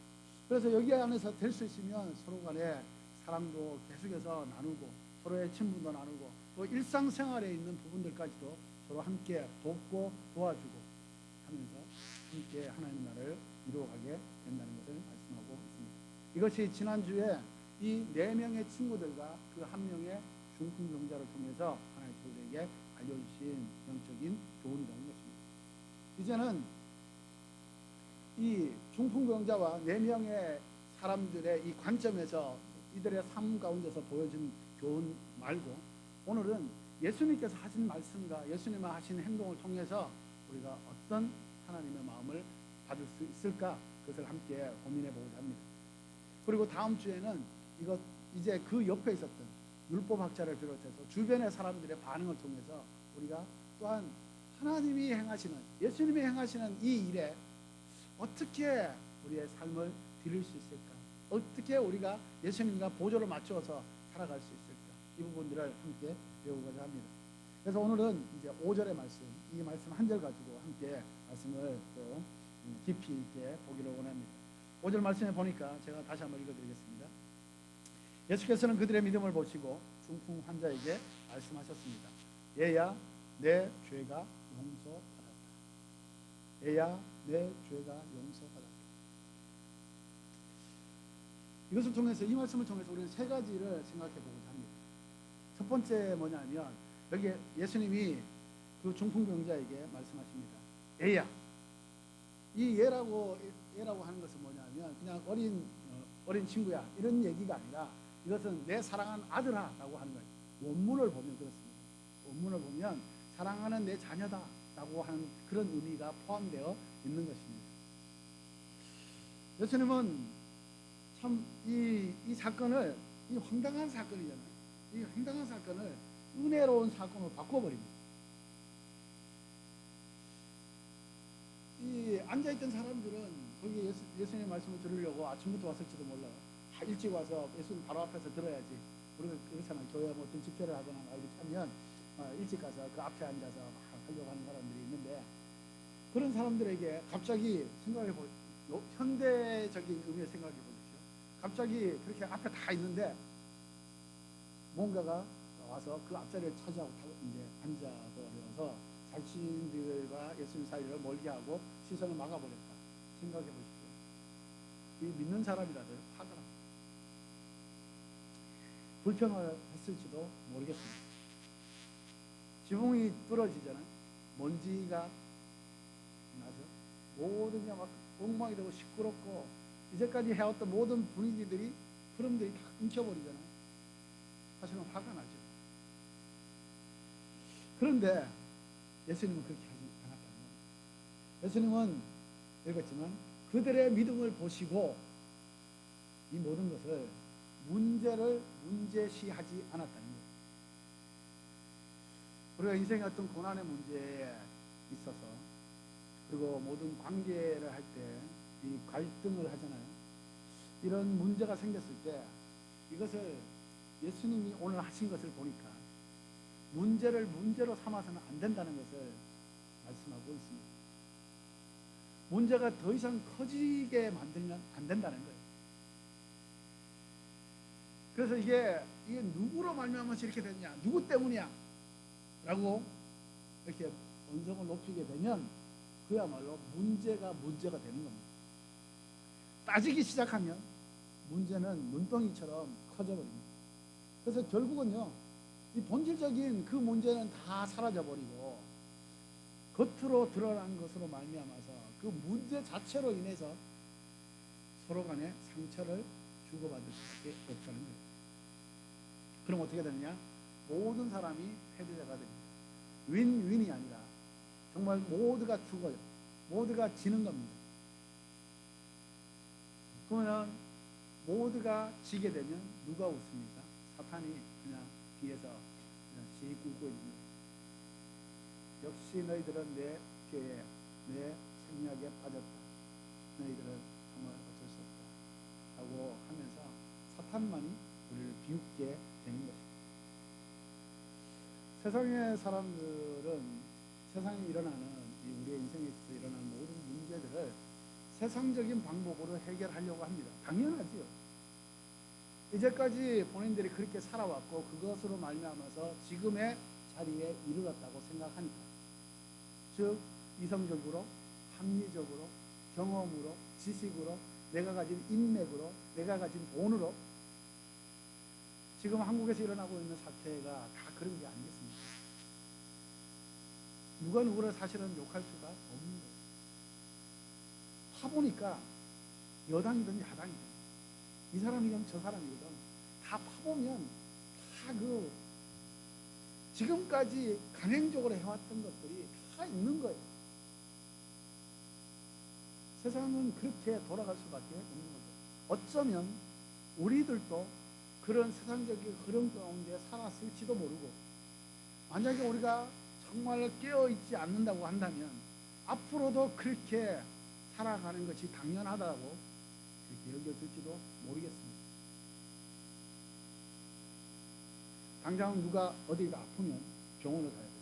그래서 여기 안에서 될 수 있으면 서로 간에 사랑도 계속해서 나누고 서로의 친분도 나누고 또 일상생활에 있는 부분들까지도 서로 함께 돕고 도와주고 하면서 함께 하나님 나라를 이루어가게 된다는 것을 말씀하고 있습니다. 이것이 지난주에 이 4명의 친구들과 그 한 명의 중풍병자를 통해서 하나님께서 우리에게 알려주신 영적인 교훈이라는 것입니다. 이제는 이 중풍병자와 4명의 사람들의 이 관점에서 이들의 삶 가운데서 보여준 교훈 말고 오늘은 예수님께서 하신 말씀과 예수님의 하신 행동을 통해서 우리가 어떤 하나님의 마음을 받을 수 있을까 그것을 함께 고민해 보고자 합니다. 그리고 다음 주에는 이것 이제 그 옆에 있었던 율법학자를 비롯해서 주변의 사람들의 반응을 통해서 우리가 또한 하나님이 행하시는, 예수님이 행하시는 이 일에 어떻게 우리의 삶을 드릴 수 있을까? 어떻게 우리가 예수님과 보조를 맞추어서 살아갈 수 있을까? 이 부분들을 함께 배우고자 합니다. 그래서 오늘은 이제 5절의 말씀, 이 말씀 한 절 가지고 함께 말씀을 또 깊이 있게 보기를 원합니다. 5절 말씀에 보니까 제가 다시 한번 읽어드리겠습니다. 예수께서는 그들의 믿음을 보시고 중풍 환자에게 말씀하셨습니다. 얘야, 내 죄가 용서받았다. 얘야, 내 죄가 용서받았다. 이것을 통해서, 이 말씀을 통해서 우리는 세 가지를 생각해 보고자 합니다. 첫 번째 뭐냐면, 여기 예수님이 그 중풍병자에게 말씀하십니다. 얘야. 이 얘라고 하는 것은 뭐냐면 그냥 어린 친구야 이런 얘기가 아니라 이것은 내 사랑하는 아들아라고 하는 거예요. 원문을 보면 그렇습니다. 원문을 보면 사랑하는 내 자녀다라고 하는 그런 의미가 포함되어 있는 것입니다. 예수님은 참 이 사건을, 이 황당한 사건이잖아요. 이 황당한 사건을 은혜로운 사건으로 바꿔버립니다. 이 앉아있던 사람들은 거기 예수님의 말씀을 들으려고 아침부터 왔을지도 몰라요. 다 일찍 와서 예수님 바로 앞에서 들어야지. 우리가 그렇잖아요. 교회 뭐 어떤 집회를 하거나 이렇게 하면 일찍 가서 그 앞에 앉아서 막 하려고 하는 사람들이 있는데, 그런 사람들에게 갑자기 생각해 보십시오. 현대적인 의미를 생각해 보십시오. 갑자기 그렇게 앞에 다 있는데 뭔가가 와서 그 앞자리를 차지하고 이제 앉아버려서 자신들과 예수님 사이를 멀게 하고 시선을 막아버렸다. 생각해 보십시오. 이 믿는 사람이라도 화가 납니다. 불평했을지도 모르겠습니다. 지붕이 뚫어지잖아요. 먼지가 나죠. 모든 게 막 엉망이 되고 시끄럽고 이제까지 해왔던 모든 분위기들이, 흐름들이 다 끊겨버리잖아요. 사실은 화가 나죠. 그런데 예수님은 그렇게 하지 않았다는 겁니다. 예수님은 읽었지만 그들의 믿음을 보시고 이 모든 것을 문제를 문제시하지 않았다는 거예요. 우리가 인생의 어떤 고난의 문제에 있어서, 그리고 모든 관계를 할 때 이 갈등을 하잖아요. 이런 문제가 생겼을 때 이것을 예수님이 오늘 하신 것을 보니까 문제를 문제로 삼아서는 안 된다는 것을 말씀하고 있습니다. 문제가 더 이상 커지게 만들면 안 된다는 거예요. 그래서 이게 누구로 말미암아서 이렇게 됐냐, 누구 때문이야 라고 이렇게 언성을 높이게 되면 그야말로 문제가 되는 겁니다. 따지기 시작하면 문제는 눈덩이처럼 커져버립니다. 그래서 결국은요, 이 본질적인 그 문제는 다 사라져버리고 겉으로 드러난 것으로 말미암아서 그 문제 자체로 인해서 서로 간에 상처를 주고받을 수밖에 없다는 거예요. 그럼 어떻게 되느냐? 모든 사람이 패배자가 됩니다. 윈윈이 아니라 정말 모두가 죽어요. 모두가 지는 겁니다. 그러면 모두가 지게 되면 누가 웃습니까? 사탄이 그냥 뒤에서 그냥 씩 웃고 있는 거예요. 역시 너희들은 내 죄에, 내 생략에 빠졌다. 너희들은 정말 어쩔 수 없다. 라고 하면서 사탄만이 우리를 비웃게 되는 것입니다. 세상의 사람들은 세상에 일어나는, 우리의 인생에 있어서 일어나는 모든 문제들을 세상적인 방법으로 해결하려고 합니다. 당연하지요. 이제까지 본인들이 그렇게 살아왔고 그것으로 말미암아서 지금의 자리에 이르렀다고 생각하니까, 즉 이성적으로, 합리적으로, 경험으로, 지식으로, 내가 가진 인맥으로, 내가 가진 돈으로 지금 한국에서 일어나고 있는 사태가 다 그런 게 아니겠습니까? 누가 누구를 사실은 욕할 수가 없는 거예요. 파보니까 여당이든 야당이든 이 사람이든 저 사람이든 다 파보면 다 지금까지 간행적으로 해왔던 것들이 다 있는 거예요. 세상은 그렇게 돌아갈 수밖에 없는 거죠. 어쩌면 우리들도 그런 세상적인 흐름 가운데 살았을지도 모르고, 만약에 우리가 정말 깨어있지 않는다고 한다면 앞으로도 그렇게 살아가는 것이 당연하다고 그렇게 여겨질지도 모르겠습니다. 당장 누가 어디가 아프면 병원을 가야 돼요.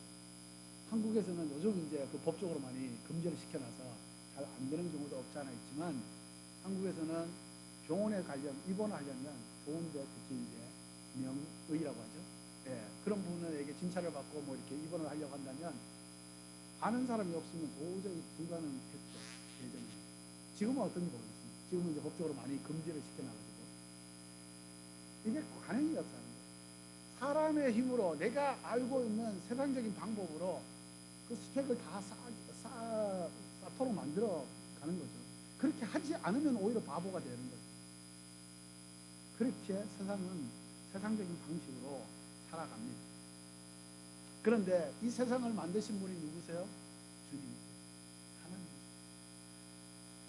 한국에서는 요즘 이제 그 법적으로 많이 금지를 시켜놔서 잘 안 되는 경우도 없지 않아 있지만, 한국에서는 병원에 입원하려면 좋은데, 특히 이제 명의라고 하죠. 예, 그런 분에게 진찰을 받고 뭐 이렇게 입원을 하려고 한다면 아는 사람이 없으면 도저히 불가능했죠, 예전에. 지금은 어떤지 모르겠습니다. 지금은 이제 법적으로 많이 금지를 시켜놔가지고 이게 관행이 없다는 거예요. 사람의 힘으로 내가 알고 있는 세상적인 방법으로 그 스펙을 다 쌓도록 만들어 가는 거죠. 그렇게 하지 않으면 오히려 바보가 되는 거죠. 그렇게 세상은 세상적인 방식으로 살아갑니다. 그런데 이 세상을 만드신 분이 누구세요? 주님이세요. 하나님.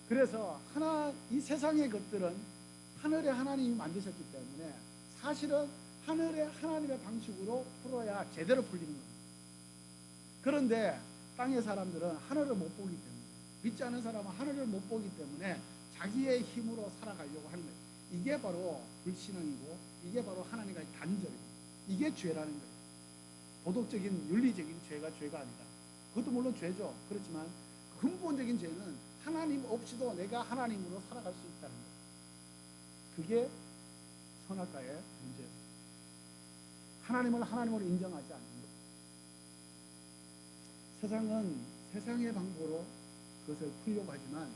그래서 이 세상의 것들은 하늘의 하나님이 만드셨기 때문에 사실은 하늘의 하나님의 방식으로 풀어야 제대로 풀리는 겁니다. 그런데 땅의 사람들은 하늘을 못 보기 때문에, 믿지 않는 사람은 하늘을 못 보기 때문에 자기의 힘으로 살아가려고 하는 거예요. 이게 바로 불신앙이고, 이게 바로 하나님과의 단절이고, 이게 죄라는 거예요. 도덕적인 윤리적인 죄가 죄가 아니다. 그것도 물론 죄죠. 그렇지만 근본적인 죄는 하나님 없이도 내가 하나님으로 살아갈 수 있다는 거예요. 그게 선악과의 문제예요. 하나님을 하나님으로 인정하지 않는 것. 세상은 세상의 방법으로 그것을 풀려고 하지만,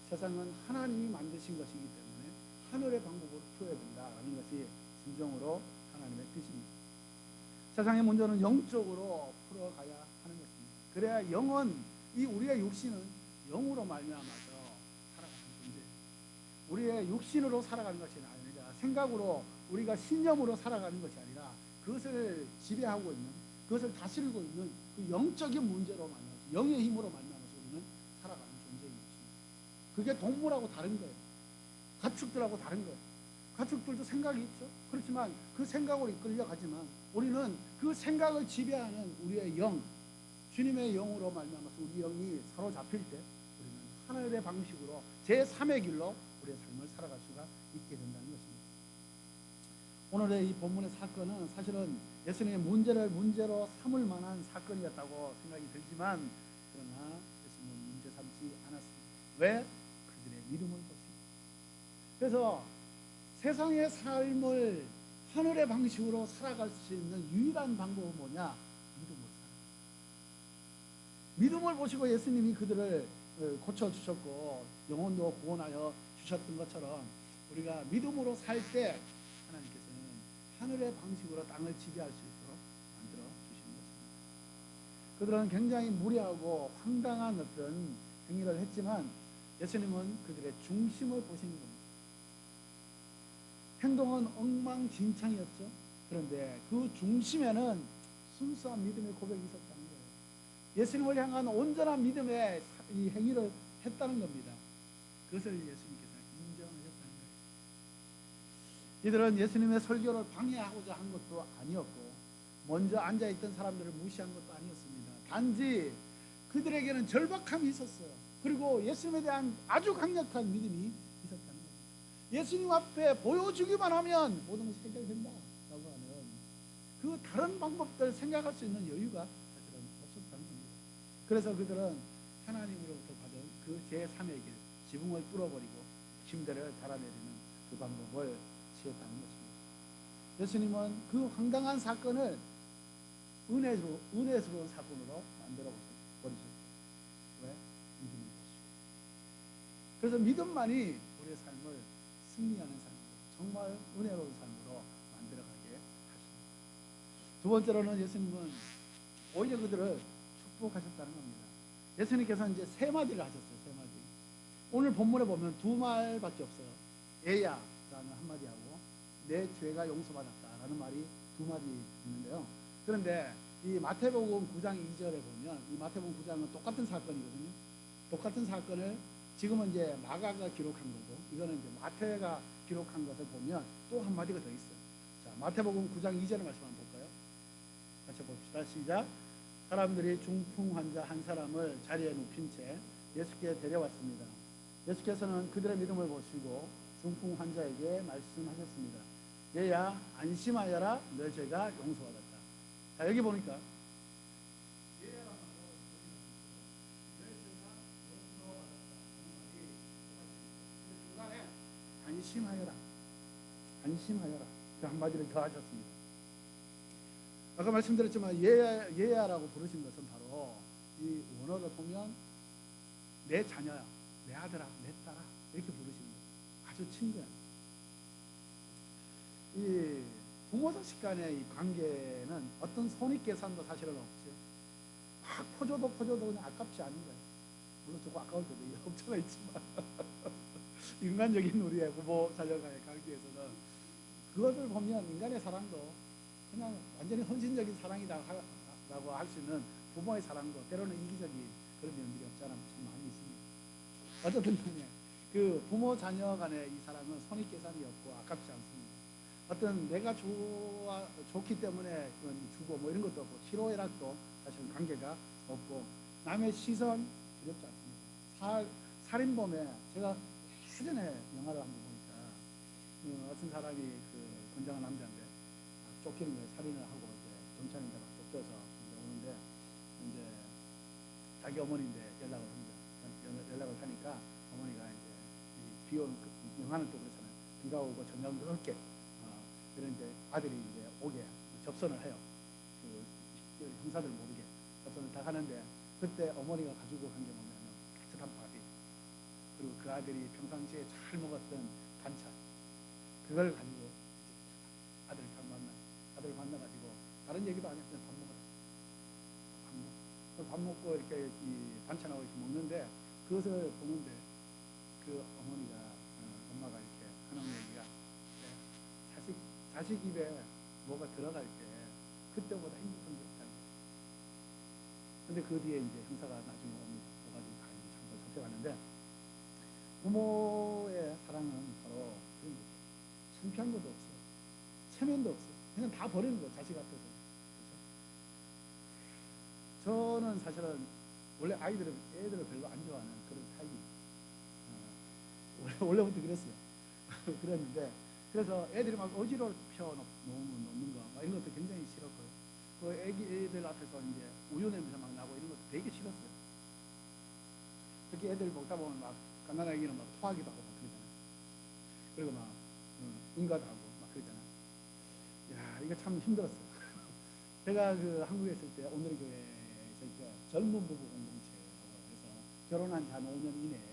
세상은 하나님이 만드신 것이기 때문에 하늘의 방법으로 풀어야 된다라는 것이 진정으로 하나님의 뜻입니다. 세상의 문제는 영적으로 풀어가야 하는 것입니다. 그래야 영은, 이 우리의 육신은 영으로 말미암아서 살아가는 존재예요. 우리의 육신으로 살아가는 것이 아니라 생각으로, 우리가 신념으로 살아가는 것이 아니라 그것을 지배하고 있는, 그것을 다스리고 있는 그 영적인 문제로 말미암아서, 영의 힘으로 말미암아서 우리는 살아가는 존재인 것입니다. 그게 동물하고 다른 거예요. 가축들하고 다른 거예요. 가축들도 생각이 있죠. 그렇지만 그 생각으로 이끌려가지만 우리는 그 생각을 지배하는 우리의 영, 주님의 영으로 말미암아서 우리 영이 사로잡힐 때 우리는 하늘의 방식으로 제3의 길로 우리의 삶을 살아갈 수가 있게 된다는 것입니다. 오늘의 이 본문의 사건은 사실은 예수님의 문제를 문제로 삼을 만한 사건이었다고 생각이 들지만, 그러나 예수님은 문제 삼지 않았습니다. 왜? 그들의 믿음을 보시고. 그래서 세상의 삶을 하늘의 방식으로 살아갈 수 있는 유일한 방법은 뭐냐? 믿음으로 살아가는 거예요. 믿음을 보시고 예수님이 그들을 고쳐주셨고 영혼도 구원하여 주셨던 것처럼, 우리가 믿음으로 살 때 하나님께서는 하늘의 방식으로 땅을 지배할 수 있도록 만들어 주시는 것입니다. 그들은 굉장히 무례하고 황당한 어떤 행위를 했지만 예수님은 그들의 중심을 보시는 겁니다. 행동은 엉망진창이었죠. 그런데 그 중심에는 순수한 믿음의 고백이 있었다는 거예요. 예수님을 향한 온전한 믿음의 이 행위를 했다는 겁니다. 그것을 예수님께서 인정하셨다는 거예요. 이들은 예수님의 설교를 방해하고자 한 것도 아니었고, 먼저 앉아있던 사람들을 무시한 것도 아니었습니다. 단지 그들에게는 절박함이 있었어요. 그리고 예수님에 대한 아주 강력한 믿음이 있었다는 겁니다. 예수님 앞에 보여주기만 하면 모든 것이 해결된다 라고 하는 그 다른 방법들 생각할 수 있는 여유가 사실은 없었다는 겁니다. 그래서 그들은 하나님으로부터 받은 그 제3의 길, 지붕을 뚫어버리고 침대를 달아내리는 그 방법을 취했다는 것입니다. 예수님은 그 황당한 사건을 은혜스러운 사건으로 만들어 버리셨어요. 왜? 믿음을 보시고. 그래서 믿음만이 우리의 삶을 승리하는 삶으로, 정말 은혜로운 삶으로 만들어가게 하십니다. 두 번째로는 예수님은 오히려 그들을 축복하셨다는 겁니다. 예수님께서는 이제 세 마디를 하셨어요. 세 마디. 오늘 본문에 보면 두 말밖에 없어요. 에야라는 한 마디하고 내 죄가 용서받았다라는 말이 두 마디 있는데요. 그런데 이 마태복음 9장 2절에 보면, 이 마태복음 9장은 똑같은 사건이거든요. 똑같은 사건을 지금은 이제 마가가 기록한 거고 이거는 이제 마태가 기록한 것을 보면 또 한마디가 더 있어요. 자, 마태복음 9장 2절의 말씀 한번 볼까요? 같이 봅시다. 시작. 사람들이 중풍 환자 한 사람을 자리에 눕힌 채 예수께 데려왔습니다. 예수께서는 그들의 믿음을 보시고 중풍 환자에게 말씀하셨습니다. 얘야 안심하여라, 너 죄가 용서받았다. 자, 여기 보니까 안심하여라, 안심하여라, 그 한마디를 더 하셨습니다. 아까 말씀드렸지만 얘야라고 부르신 것은 바로 이 원어로 보면 내 자녀야, 내 아들아, 내 딸아 이렇게 부르시는 거예요. 아주 친근한. 이 부모 자식 간의 이 관계는 어떤 손익계산도 사실은 없죠. 막 퍼줘도 그냥 아깝지 않은 거예요. 물론 조금 아까울 때도 없잖아 있지만 인간적인 우리의 부모 자녀간의 관계에서는 그것을 보면 인간의 사랑도 그냥 완전히 헌신적인 사랑이라고 할 수 있는 부모의 사랑도 때로는 이기적인 그런 면들이 없지 않아 참 많이 있습니다. 어쨌든 간에 그 부모 자녀 간의 이 사랑은 손익계산이 없고 아깝지 않습니다. 어떤 내가 좋기 때문에 주고 뭐 이런 것도 없고 희로애락도 사실은 관계가 없고 남의 시선 두렵지 않습니다. 살인범에 제가 예전에 영화를 한번 보니까 어떤 사람이 그 건장한 남자인데 쫓기는 거예요. 살인을 하고 이제 경찰인데 막 쫓겨서 오는데 이제 자기 어머니인데 연락을 합니다. 연락을 하니까 어머니가 이제 비온 영화는 또 그렇잖아요. 비가 오고 저녁 늦게 이런 이제 아들이 이제 오게 접선을 해요. 그 형사들 모르게 접선을 다 하는데 그때 어머니가 가지고 간 게 뭐냐면 따뜻한 밥이 그리고 그 아들이 평상시에 잘 먹었던 반찬 그걸 가지고 아들을 만나가지고 다른 얘기도 안 했어요. 밥 먹으라. 밥 먹고 이렇게 이 반찬하고 이렇게 먹는데 그것을 보는데 그 어머니가 엄마가 이렇게 하는 얘기가 자식 입에 뭐가 들어갈 때 그때보다 행복한 게 없다는 거예요. 근데 그 뒤에 이제 형사가 나중에 옵니다. 와가지고 다 참고 잡혀가는데 부모의 사랑은 바로 그런 거죠. 창피한 것도 없어요. 체면도 없어요. 그냥 다 버리는 거예요. 자식 앞에서. 그렇죠? 저는 사실은 원래 애들을 별로 안 좋아하는 그런 타입이에요. 원래부터 그랬어요. 그랬는데 그래서 애들이 막 어지럽혀 놓는 거 막 이런 것도 굉장히 싫었고요. 그 애들 앞에서 이제 우유 냄새 막 나고 이런 것도 되게 싫었어요. 특히 애들 먹다 보면 막 갓난 아기는 막 토하기도 하고 막 그러잖아요. 그리고 막 응가도 하고 막 그러잖아요. 야, 이거 참 힘들었어요. 제가 그 한국에 있을 때 오늘의 교회에서 이제 젊은 부부 공동체라고 해서 결혼한 지 한 5년 이내에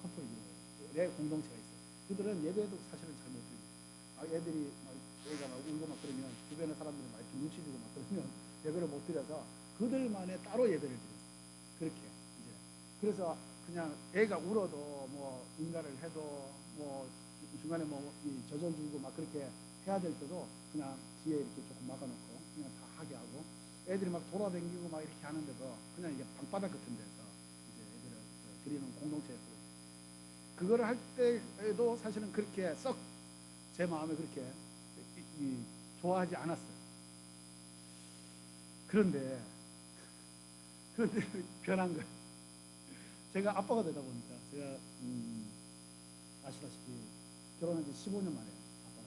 커플의 공동체가 있어요. 그들은 예배도 사실은 잘 못 드리고 애들이 막 애가 막 울고 막 그러면 주변의 사람들이 막 이렇게 눈치 주고 막 그러면 예배를 못 드려서 그들만의 따로 예배를 드렸어요. 그렇게 이제 그래서 그냥 애가 울어도 뭐 인가를 해도 뭐 중간에 뭐 젖을 주고 막 그렇게 해야 될 때도 그냥 뒤에 이렇게 조금 막아놓고 그냥 다 하게 하고 애들이 막 돌아다니고 막 이렇게 하는데도 그냥 이게 방바닥 같은 데서 이제 애들을 드리는 공동체였어요. 그거를 할 때에도 사실은 그렇게 썩 제 마음에 그렇게 좋아하지 않았어요. 그런데 변한 거예요. 제가 아빠가 되다 보니까 제가 아시다시피 결혼한 지 15년 만에 아빠가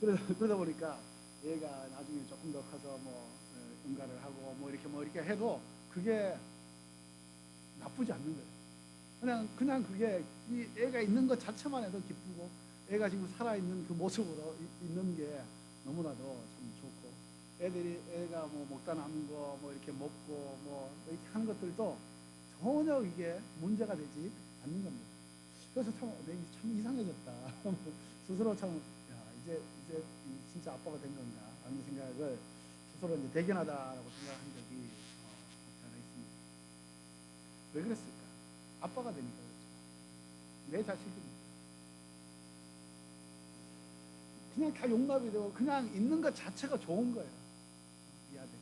됐거든요. 그러다 보니까 얘가 나중에 조금 더 커서 뭐 응가를 하고 뭐 이렇게 해도 그게 나쁘지 않는 거예요. 그냥 그게 이 애가 있는 것 자체만 해도 기쁘고 애가 지금 살아있는 그 모습으로 있는 게 너무나도 참 좋고 애가 뭐 먹다 남은 거 뭐 이렇게 먹고 뭐 이렇게 하는 것들도 전혀 이게 문제가 되지 않는 겁니다. 그래서 참 이상해졌다. 스스로 참 이제 진짜 아빠가 된 건가 라는 생각을 스스로 이제 대견하다라고 생각한 적이 없지 않아 있습니다. 왜 그랬을까? 아빠가 되니까 그렇죠. 내 자식이니까. 그냥 다 용납이 되고 그냥 있는 것 자체가 좋은 거예요. 이 아들이.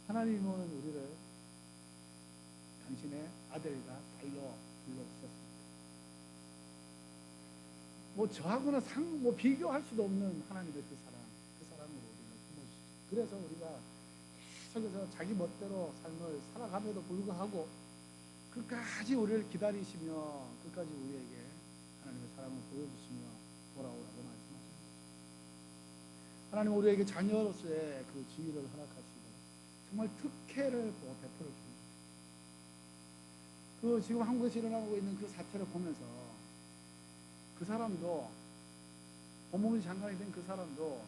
하나님은 우리를 당신의 아들과 딸로 불러주셨습니다. 뭐 저하고는 뭐 비교할 수도 없는 하나님의 그 사랑으로 우리를 품어주시죠. 그래서 우리가 계속해서 자기 멋대로 삶을 살아감에도 불구하고 끝까지 우리를 기다리시며 끝까지 우리에게 하나님의 사랑을 보여주시며 돌아오라고 말씀하십니다. 하나님 우리에게 자녀로서의 그 지위를 허락하시고 정말 특혜를 베풀어 주십니다. 그 지금 한국에서 일어나고 있는 그 사태를 보면서 그 사람도 법무부 장관이 된 그 사람도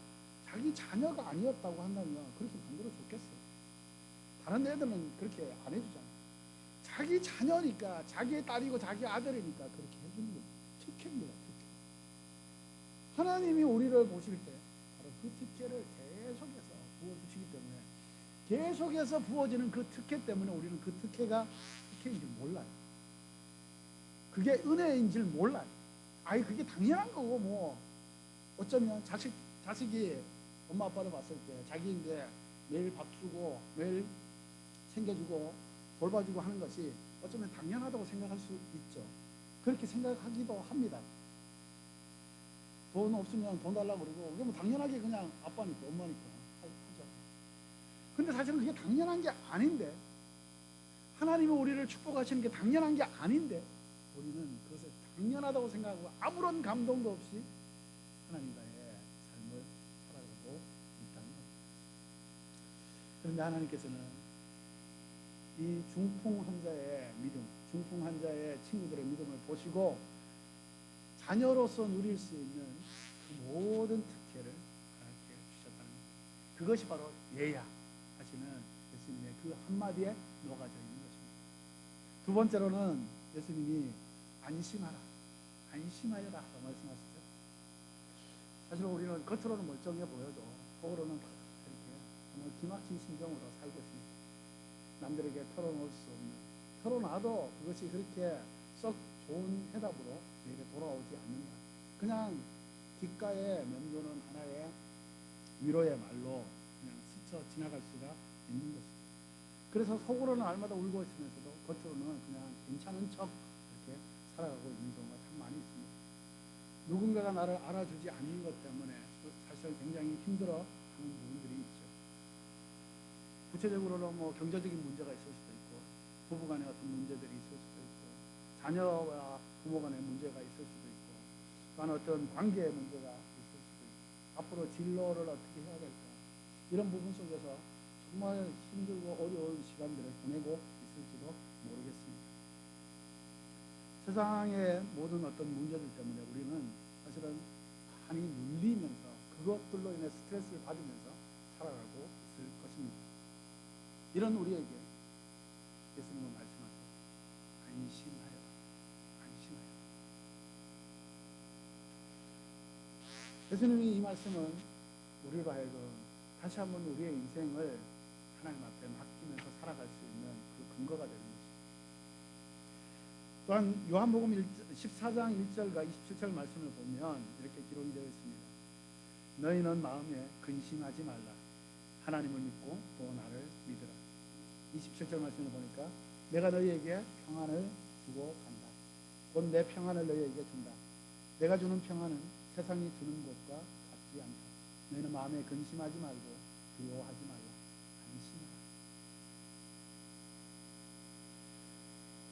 자기 자녀가 아니었다고 한다면 그렇게 만들어 줬겠어요. 다른 애들은 그렇게 안 해주잖아요. 자기 자녀니까 자기의 딸이고 자기 아들이니까 그렇게 해주는 거예요. 특혜입니다. 특혜. 하나님이 우리를 보실 때 바로 그 특혜를 계속해서 부어주시기 때문에 계속해서 부어지는 그 특혜 때문에 우리는 그 특혜가 특혜인 줄 몰라요. 그게 은혜인 줄 몰라요. 아니 그게 당연한 거고 뭐 어쩌면 자식이 엄마 아빠를 봤을 때 자기인데 매일 밥 주고 매일 챙겨주고 돌봐주고 하는 것이 어쩌면 당연하다고 생각할 수 있죠. 그렇게 생각하기도 합니다. 돈 없으면 돈 달라고 그러고 그게 뭐 당연하게 그냥 아빠니까 엄마니까 하죠. 근데 사실은 그게 당연한 게 아닌데 하나님이 우리를 축복하시는 게 당연한 게 아닌데 우리는 그것을 당연하다고 생각하고 아무런 감동도 없이 하나님과의 삶을 살아가고 있다는 겁니다. 그런데 하나님께서는 이 중풍 환자의 믿음, 중풍 환자의 친구들의 믿음을 보시고 자녀로서 누릴 수 있는 그 모든 특혜를 하나님께 주셨다는 겁니다. 그것이 바로 예야 하시는 예수님의 그 한마디에 녹아져 있는 것입니다. 두 번째로는 예수님이 안심하라, 안심하여라 말씀하시죠. 사실 우리는 겉으로는 멀쩡해 보여도 속으로는 이렇게 정말 기막힌 심정으로 살고 있습니다. 남들에게 털어놓을 수 없는, 털어놔도 그것이 그렇게 썩 좋은 해답으로 우리에게 돌아오지 않는다. 그냥 귓가에 맴도는 하나의 위로의 말로 그냥 스쳐 지나갈 수가 있는 것이죠. 그래서 속으로는 날마다 울고 있으면서도 겉으로는 그냥 괜찮은 척 이렇게 살아가고 있는 경우가 참 많이 있습니다. 누군가가 나를 알아주지 않는 것 때문에 사실 굉장히 힘들어하는 부분들이 있죠. 구체적으로는 뭐 경제적인 문제가 있을 수도 있고 부부간의 어떤 문제들이 있을 수도 있고 자녀와 부모 간의 문제가 있을 수도 있고 또한 어떤 관계의 문제가 있을 수도 있고 앞으로 진로를 어떻게 해야 될까 이런 부분 속에서 정말 힘들고 어려운 시간들을 보내고 있을지도 모르겠습니다. 세상의 모든 어떤 문제들 때문에 우리는 사실은 많이 눌리면서 그것들로 인해 스트레스를 받으면서 살아가고 있을 것입니다. 이런 우리에게 예수님은 말씀하세요. 안심하여라. 안심하여라. 예수님이 이 말씀은 우리로 하여금 다시 한번 우리의 인생을 하나님 앞에 맡기면서 살아갈 수 있는 그 근거가 되는 것입니다. 또한 요한복음 14장 1절과 27절 말씀을 보면 이렇게 기록이 되어 있습니다. 너희는 마음에 근심하지 말라. 하나님을 믿고 또 나를 믿으라. 27절 말씀을 보니까 내가 너희에게 평안을 주고 간다. 곧 내 평안을 너희에게 준다. 내가 주는 평안은 세상이 주는 것과 같지 않다. 너희는 마음에 근심하지 말고 두려워하지 말라. 안심하라.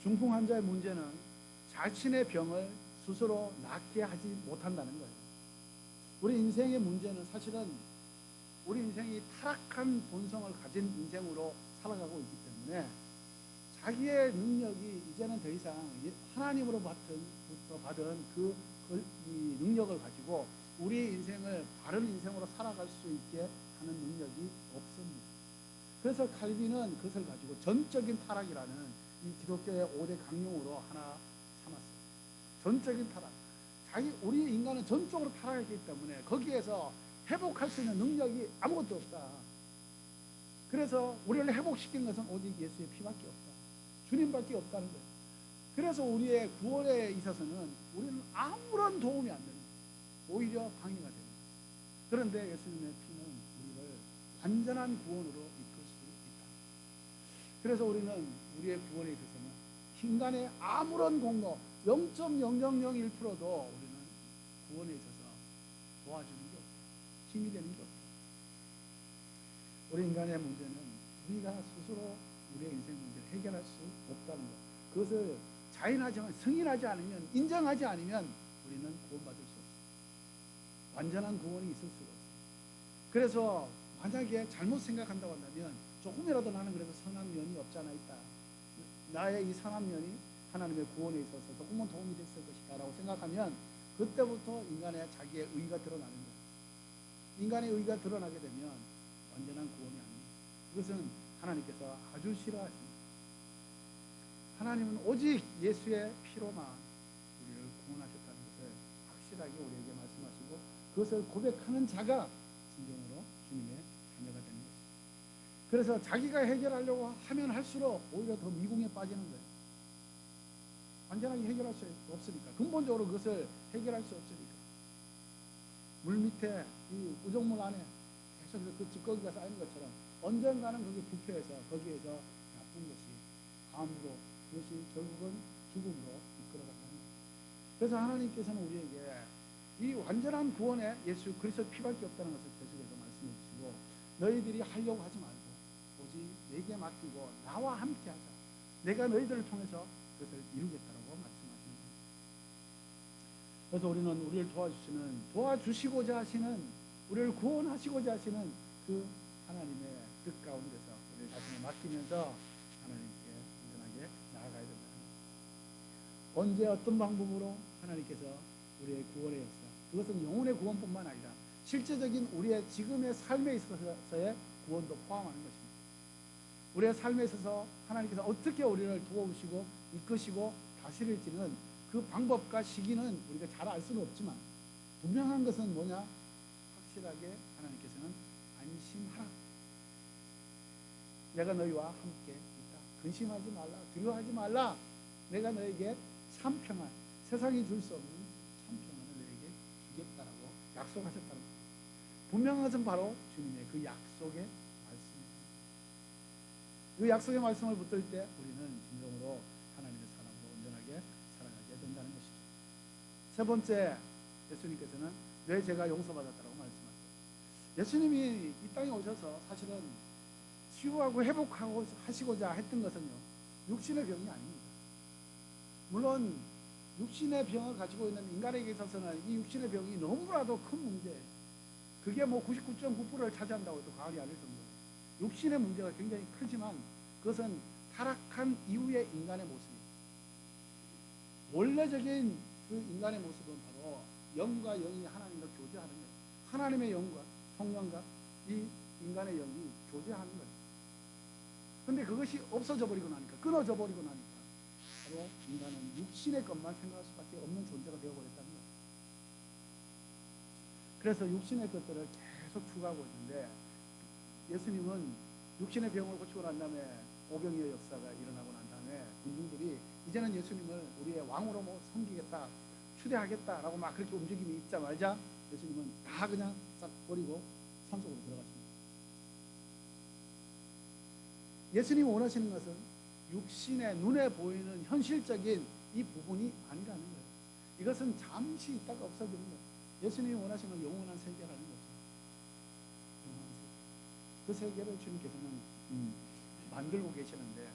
중풍 환자의 문제는 자신의 병을 스스로 낫게 하지 못한다는 거예요. 우리 인생의 문제는 사실은 우리 인생이 타락한 본성을 가진 인생으로 살아가고 있기 때문에 자기의 능력이 이제는 더 이상 하나님으로부터 받은 이 능력을 가지고 우리 인생을 바른 인생으로 살아갈 수 있게 하는 능력이 없습니다. 그래서 칼빈은 그것을 가지고 전적인 타락이라는 이 기독교의 5대 강령으로 하나 삼았어요. 전적인 타락. 우리 인간은 전적으로 타락했기 때문에 거기에서 회복할 수 있는 능력이 아무것도 없다. 그래서 우리를 회복시킨 것은 오직 예수의 피밖에 없다. 주님밖에 없다는 거예요. 그래서 우리의 구원에 있어서는 우리는 아무런 도움이 안 되는 거예요. 오히려 방해가 되는 거예요. 그런데 예수님의 피는 우리를 완전한 구원으로 이끌 수 있다. 그래서 우리는 우리의 구원에 있어서는 인간의 아무런 공로 0.0001%도 우리는 구원에 있어서 도와주는 게 없다. 힘이 되는 게 없다. 우리 인간의 문제는 우리가 스스로 우리의 인생 문제를 해결할 수 없다는 것. 그것을 승인하지 않으면, 인정하지 않으면 우리는 구원받을 수 없어요. 완전한 구원이 있을 수가 없어요. 그래서 만약에 잘못 생각한다고 한다면 조금이라도 나는 그래도 선한 면이 없지 않아 있다. 나의 이 선한 면이 하나님의 구원에 있어서 조금은 도움이 됐을 것이다 라고 생각하면 그때부터 인간의 자기의 의의가 드러나는 거예요. 인간의 의의가 드러나게 되면 완전한 구원이 아닙니다. 그것은 하나님께서 아주 싫어하십니다. 하나님은 오직 예수의 피로만 우리를 구원하셨다는 것을 확실하게 우리에게 말씀하시고 그것을 고백하는 자가 진정으로 주님의 자녀가 되는 것입니다. 그래서 자기가 해결하려고 하면 할수록 오히려 더 미궁에 빠지는 거예요. 완전하게 해결할 수 없으니까. 근본적으로 그것을 해결할 수 없으니까. 물 밑에 이 우정물 안에 계속 그 찌꺼기가 쌓이는 것처럼 언젠가는 거기 부패해서 거기에서 나쁜 것이 암으로 그것이 결국은 죽음으로 이끌어간다는 거예요. 그래서 하나님께서는 우리에게 이 완전한 구원에 예수 그리스도 피밖에 없다는 것을 계속해서 말씀해 주시고 너희들이 하려고 하지 말고 오직 내게 맡기고 나와 함께 하자. 내가 너희들을 통해서 그것을 이루겠다라고 말씀하시는 겁니다. 그래서 우리는 우리를 도와주시고자 하시는 우리를 구원하시고자 하시는 그 하나님의 뜻 가운데서 우리 자신을 맡기면서 하나님께 온전하게 나아가야 된다는 겁니다. 언제 어떤 방법으로 하나님께서 우리의 구원의 역사 그것은 영혼의 구원뿐만 아니라 실제적인 우리의 지금의 삶에 있어서의 구원도 포함하는 것입니다. 우리의 삶에 있어서 하나님께서 어떻게 우리를 도우시고 이끄시고 다스릴지는 그 방법과 시기는 우리가 잘 알 수는 없지만 분명한 것은 뭐냐? 확실하게 하나님께서는 안심하라. 내가 너희와 함께 있다. 근심하지 말라. 두려워하지 말라. 내가 너에게 참 평안, 세상이 줄 수 없는 참 평안을 너에게 주겠다라고 약속하셨다는 겁니다. 분명한 것은 바로 주님의 그 약속의 말씀입니다. 그 약속의 말씀을 붙들 때 우리는 진정으로 하나님의 사람으로 온전하게 살아가게 된다는 것이죠. 세 번째, 예수님께서는 내 죄가 용서받았다라고 말씀하세요. 예수님이 이 땅에 오셔서 사실은 치유하고 회복하고 하시고자 했던 것은요, 육신의 병이 아닙니다. 물론 육신의 병을 가지고 있는 인간에게 있어서는 이 육신의 병이 너무나도 큰 문제예요. 그게 뭐 99.9%를 차지한다고 해도 과언이 아닐 정도로 육신의 문제가 굉장히 크지만 그것은 타락한 이후의 인간의 모습이에요. 원래적인 그 인간의 모습은 바로 영과 영이 하나님과 교제하는 거예요. 하나님의 영과 성령과 이 인간의 영이 교제하는 거예요. 근데 그것이 없어져 버리고 나니까, 끊어져 버리고 나니까 바로 인간은 육신의 것만 생각할 수밖에 없는 존재가 되어버렸다는 거예요. 그래서 육신의 것들을 계속 추구하고 있는데 예수님은 육신의 병을 고치고 난 다음에 오병이의 역사가 일어나고 난 다음에 군중들이 이제는 예수님을 우리의 왕으로 뭐 섬기겠다, 추대하겠다라고 막 그렇게 움직임이 있자마자 예수님은 다 그냥 싹 버리고 산속으로 들어가십니다. 예수님이 원하시는 것은 육신의 눈에 보이는 현실적인 이 부분이 아니라는 거예요. 이것은 잠시 있다가 없어지는 거예요. 예수님이 원하시는 건 영원한 세계라는 거죠. 영원한 세계. 그 세계를 주님께서는 만들고 계시는데,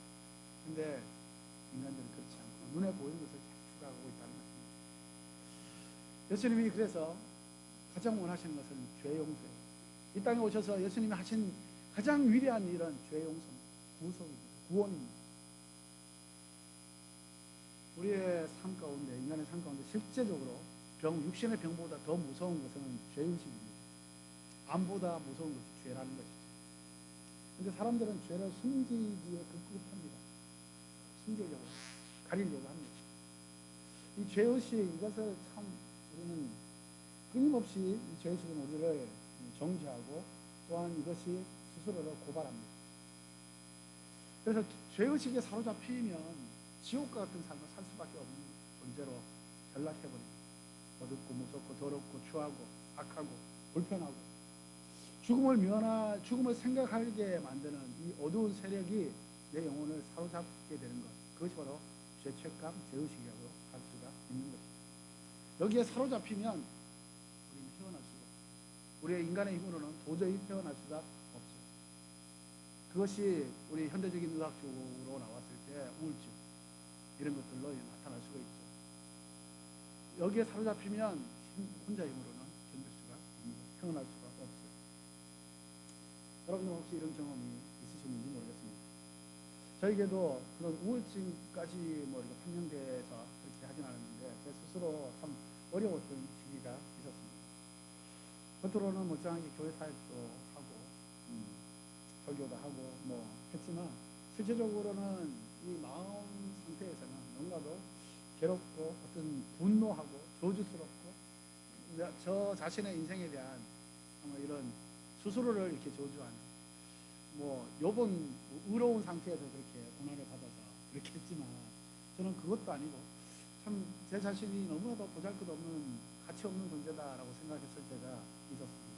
근데 인간들은 그렇지 않고 눈에 보이는 것을 추구하고 있다는 것입니다. 예수님이 그래서 가장 원하시는 것은 죄 용서예요. 이 땅에 오셔서 예수님이 하신 가장 위대한 일은 죄 용서입니다. 구속입니다. 구원입니다. 우리의 삶 가운데, 인간의 삶 가운데 실제적으로 육신의 병보다 더 무서운 것은 죄의식입니다. 암보다 무서운 것이 죄라는 것이죠. 그런데 사람들은 죄를 숨기기에 급급합니다. 숨기려고, 가리려고 합니다. 이 죄의식, 이것을 참 우리는 끊임없이 이 죄의식은 우리를 정죄하고 또한 이것이 스스로를 고발합니다. 그래서 죄의식에 사로잡히면 지옥과 같은 삶을 살 수밖에 없는 존재로 전락해버립니다. 어둡고 무섭고 더럽고 추하고 악하고 불편하고 죽음을 생각하게 만드는 이 어두운 세력이 내 영혼을 사로잡게 되는 것, 그것이 바로 죄책감, 죄의식이라고 할 수가 있는 것입니다. 여기에 사로잡히면 우리는 헤어날 수가 없어요. 우리의 인간의 힘으로는 도저히 헤어날 수가 없어요. 그것이 우리 현대적인 의학적으로 나왔을 때 우울증 이런 것들로 나타날 수가 있죠. 여기에 사로잡히면 혼자 힘으로는 견딜 수가 없는 거예요. 헤어날 수가 없어요. 여러분들 혹시 이런 경험이 있으셨는지 모르겠습니다. 저에게도 그런 우울증까지 뭐 이렇게 판명돼서 그렇게 하진 않았는데 제 스스로 참 어려웠던 시기가 있었습니다. 겉으로는 멀쩡하게 교회 사역도 하고 설교도 하고 뭐 했지만 실제적으로는 이 마음 상태에서는 너무나도 괴롭고 어떤 분노하고 저주스럽고 저 자신의 인생에 대한 이런 스스로를 이렇게 저주하는 뭐 욥은 의로운 상태에서 그렇게 고난을 받아서 그렇게 했지만 저는 그것도 아니고 참 제 자신이 너무나도 보잘것없는 가치 없는 존재다라고 생각했을 때가 있었습니다.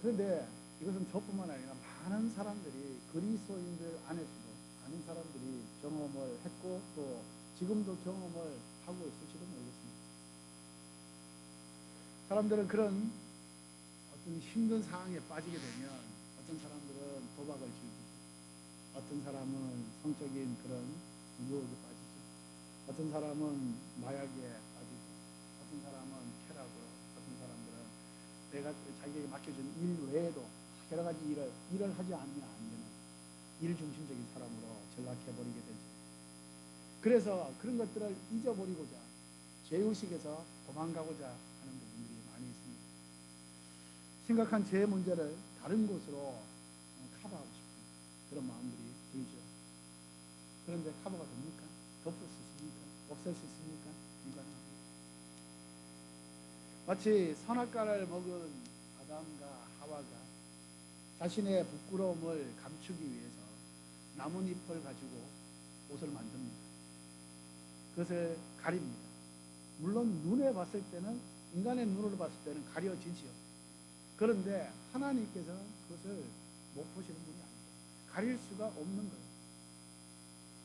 그런데 이것은 저뿐만 아니라 많은 사람들이 그리스도인들 안에서도 많은 사람들이 경험을 했고 또 지금도 경험을 하고 있을지도 모르겠습니다. 사람들은 그런 어떤 힘든 상황에 빠지게 되면 어떤 사람들은 도박을 즐기고 어떤 사람은 성적인 그런 유혹에 빠지죠. 어떤 사람은 마약에 빠지고 어떤 사람은 쾌락으로 어떤 사람들은 내가 자기에게 맡겨준 일 외에도 여러 가지 일을 하지 않으면 안 되는 일 중심적인 사람으로 전락해버리게 되죠. 그래서 그런 것들을 잊어버리고자 죄의식에서 도망가고자 하는 부분들이 많이 있습니다. 심각한 죄 문제를 다른 곳으로 커버하고 싶은 그런 마음들이 들죠. 그런데 커버가 됩니까? 덮을 수 있습니까? 없앨 수 있습니까? 불가능합니다. 마치 선악과를 먹은 아담과 하와가 자신의 부끄러움을 감추기 위해서 나뭇잎을 가지고 옷을 만듭니다. 그것을 가립니다. 물론 눈에 봤을 때는 인간의 눈으로 봤을 때는 가려지지요. 그런데 하나님께서는 그것을 못 보시는 분이 아니죠. 가릴 수가 없는 거예요.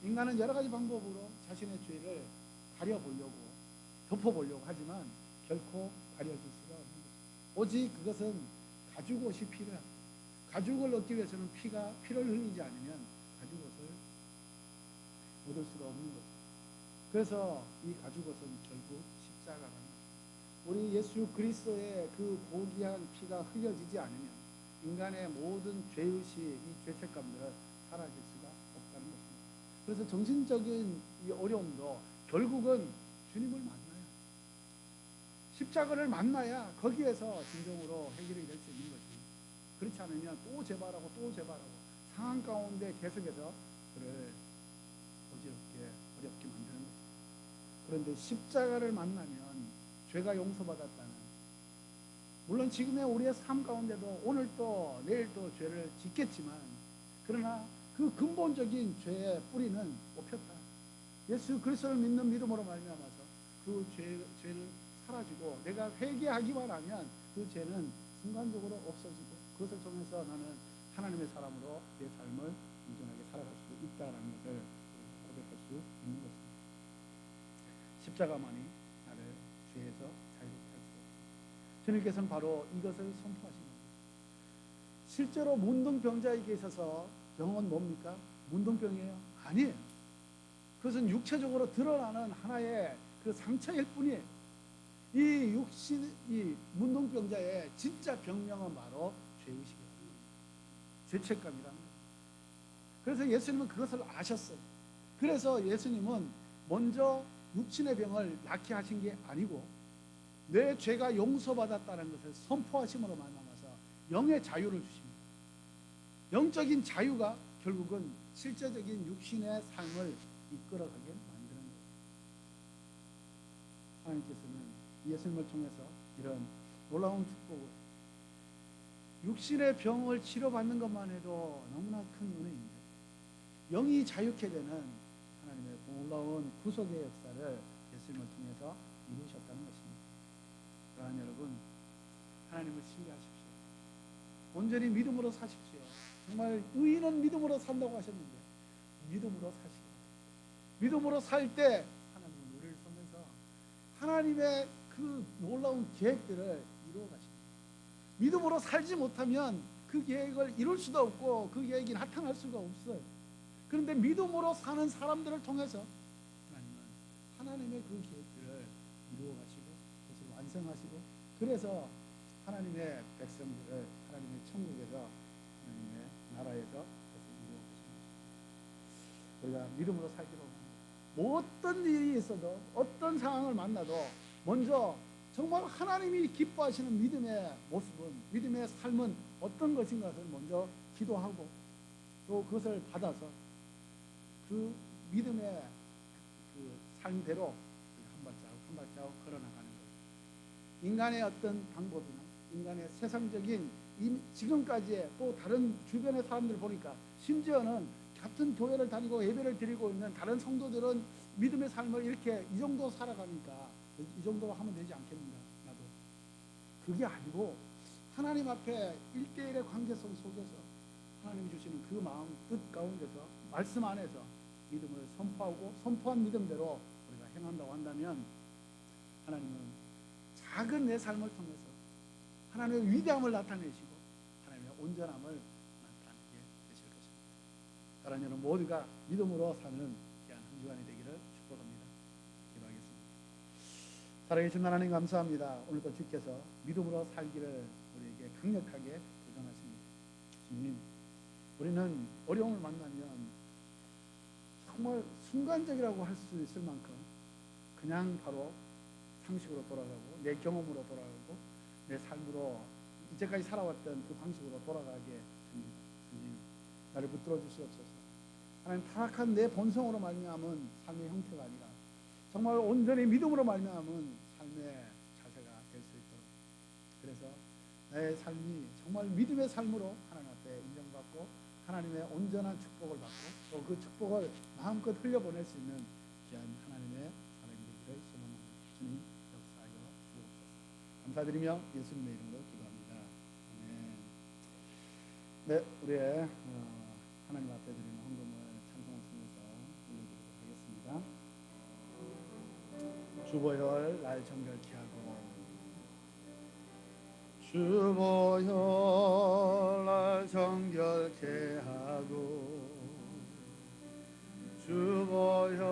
인간은 여러 가지 방법으로 자신의 죄를 가려보려고 덮어보려고 하지만 결코 가려질 수가 없는 거죠. 오직 그것은 가죽옷이 필요합니다. 가죽을 얻기 위해서는 피를 흘리지 않으면 가죽옷을 얻을 수가 없는 거죠. 그래서 이 가죽옷은 결국 십자가라는 것입니다. 우리 예수 그리스도의 그 고귀한 피가 흘려지지 않으면 인간의 모든 죄의식, 이 죄책감들은 사라질 수가 없다는 것입니다. 그래서 정신적인 이 어려움도 결국은 주님을 만나야, 십자가를 만나야 거기에서 진정으로 해결이 될 수 있는 거지. 그렇지 않으면 또 재발하고 또 재발하고 상황 가운데 계속해서 그를 어지럽게 어렵게 만드는 거죠. 그런데 십자가를 만나면 죄가 용서받았다는, 물론 지금의 우리의 삶 가운데도 오늘도 내일도 죄를 짓겠지만 그러나 그 근본적인 죄의 뿌리는 뽑혔다. 예수 그리스도를 믿는 믿음으로 말미암아서 그 죄는 사라지고 내가 회개하기만 하면 그 죄는 순간적으로 없어지고 그것을 통해서 나는 하나님의 사람으로 내 삶을 온전하게 살아갈 수 있다는 것을 고백할 수 있는 것입니다. 십자가만이 나를 죄에서 자유롭게 할 수 없습니다. 주님께서는 바로 이것을 선포하신 겁니다. 실제로 문둥병자에게 있어서 병은 뭡니까? 문둥병이에요? 아니에요. 그것은 육체적으로 드러나는 하나의 그 상처일 뿐이에요. 이 문둥병자의 진짜 병명은 바로 죄의식이라는 겁니다. 죄책감이라는 겁니다. 그래서 예수님은 그것을 아셨어요. 그래서 예수님은 먼저 육신의 병을 낫게 하신 게 아니고 내 죄가 용서받았다는 것을 선포하심으로 말미암아서 영의 자유를 주십니다. 영적인 자유가 결국은 실제적인 육신의 삶을 이끌어가게 만드는 거예요. 하나님께서는 예수님을 통해서 이런 놀라운 축복을, 육신의 병을 치료받는 것만 해도 너무나 큰 은혜입니다. 영이 자유케 되는 하나님의 놀라운 구속의 역사를 예수님을 통해서 이루셨다는 것입니다. 그러한 여러분, 하나님을 신뢰하십시오. 온전히 믿음으로 사십시오. 정말 의인은 믿음으로 산다고 하셨는데 믿음으로 사시기 바랍니다. 믿음으로 살 때 하나님은 우리를 통해서 하나님의 그 놀라운 계획들을 이루어 가십니다. 믿음으로 살지 못하면 그 계획을 이룰 수도 없고 그 계획이 나타날 수가 없어요. 그런데 믿음으로 사는 사람들을 통해서 하나님은 하나님의 그 계획들을 이루어 가시고 그것을 완성하시고, 그래서 하나님의 백성들을 하나님의 천국에서, 하나님의 나라에서 그것을 이루어 가십니다. 우리가 믿음으로 살기로 합니다. 뭐 어떤 일이 있어도, 어떤 상황을 만나도 먼저 정말 하나님이 기뻐하시는 믿음의 모습은, 믿음의 삶은 어떤 것인가를 먼저 기도하고 또 그것을 받아서 그 믿음의 그 삶대로 한 발자국 한 발자국 걸어나가는 것. 인간의 어떤 방법이나 인간의 세상적인 지금까지의 또 다른 주변의 사람들 보니까, 심지어는 같은 교회를 다니고 예배를 드리고 있는 다른 성도들은 믿음의 삶을 이렇게 이 정도 살아가니까 이 정도로 하면 되지 않겠는가. 나도 그게 아니고 하나님 앞에 1대1의 관계성 속에서 하나님이 주시는 그 마음 뜻 가운데서 말씀 안에서 믿음을 선포하고 선포한 믿음대로 우리가 행한다고 한다면, 하나님은 작은 내 삶을 통해서 하나님의 위대함을 나타내시고 하나님의 온전함을 나타내게 되실 것입니다. 사랑하는 여러분 모두가 믿음으로 사는 귀한 한 주간이 되기를 축복합니다. 기도하겠습니다. 살아계신 하나님 감사합니다. 오늘도 주께서 믿음으로 살기를 우리에게 강력하게 도전하십니다. 주님, 우리는 어려움을 만나면 정말 순간적이라고 할 수 있을 만큼 그냥 바로 상식으로 돌아가고 내 경험으로 돌아가고 내 삶으로 이제까지 살아왔던 그 방식으로 돌아가게 됩니다. 주님, 나를 붙들어 주시옵소서. 하나님, 타락한 내 본성으로 말미암은 삶의 형태가 아니라 정말 온전히 믿음으로 말미암은 삶의 자세가 될 수 있도록, 그래서 나의 삶이 정말 믿음의 삶으로 하나님 앞에 인정받고 하나님의 온전한 축복을 받고 또 그 축복을 마음껏 흘려보낼 수 있는 귀한 하나님의 사람이 되기를 소망합니다. 주님, 역사하여 주옵소서. 감사드리며 예수님의 이름으로 기도합니다. 아멘. 네, 우리의 하나님 앞에 드리는 헌금을 찬송을 통해서 올려드리도록 하겠습니다. 주보혈 날 정결케 하고, 주보혈 날 정결케 하고, 주보혈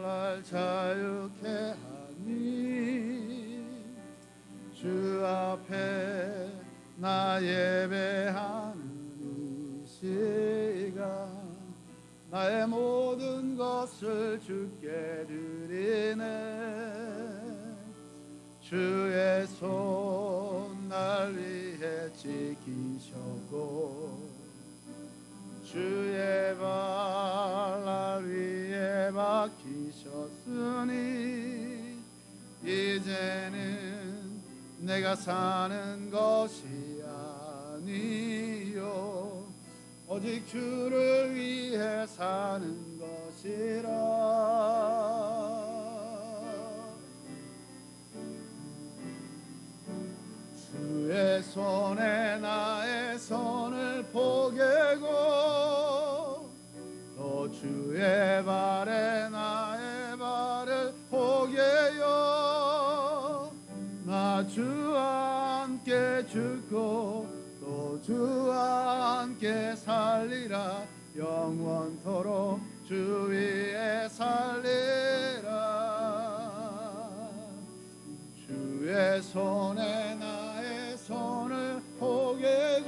날 자유케 하니, 주 앞에 나 예배하는 이 시간 나의 모든 것을 주께 드리네. 주의 손 날 위해 지키셨고 주의 발 날 위에 박히셨으니, 이제는 내가 사는 것이 아니요 오직 주를 위해 사는 것이라. 주의 손에 나의 손을 포개고 또 주의 발에 나의 발을 포개요. 나 주와 함께 죽고 또 주와 함께 살리라. 영원토록 주 위에 살리라. 주의 손에 나의 손을 포개고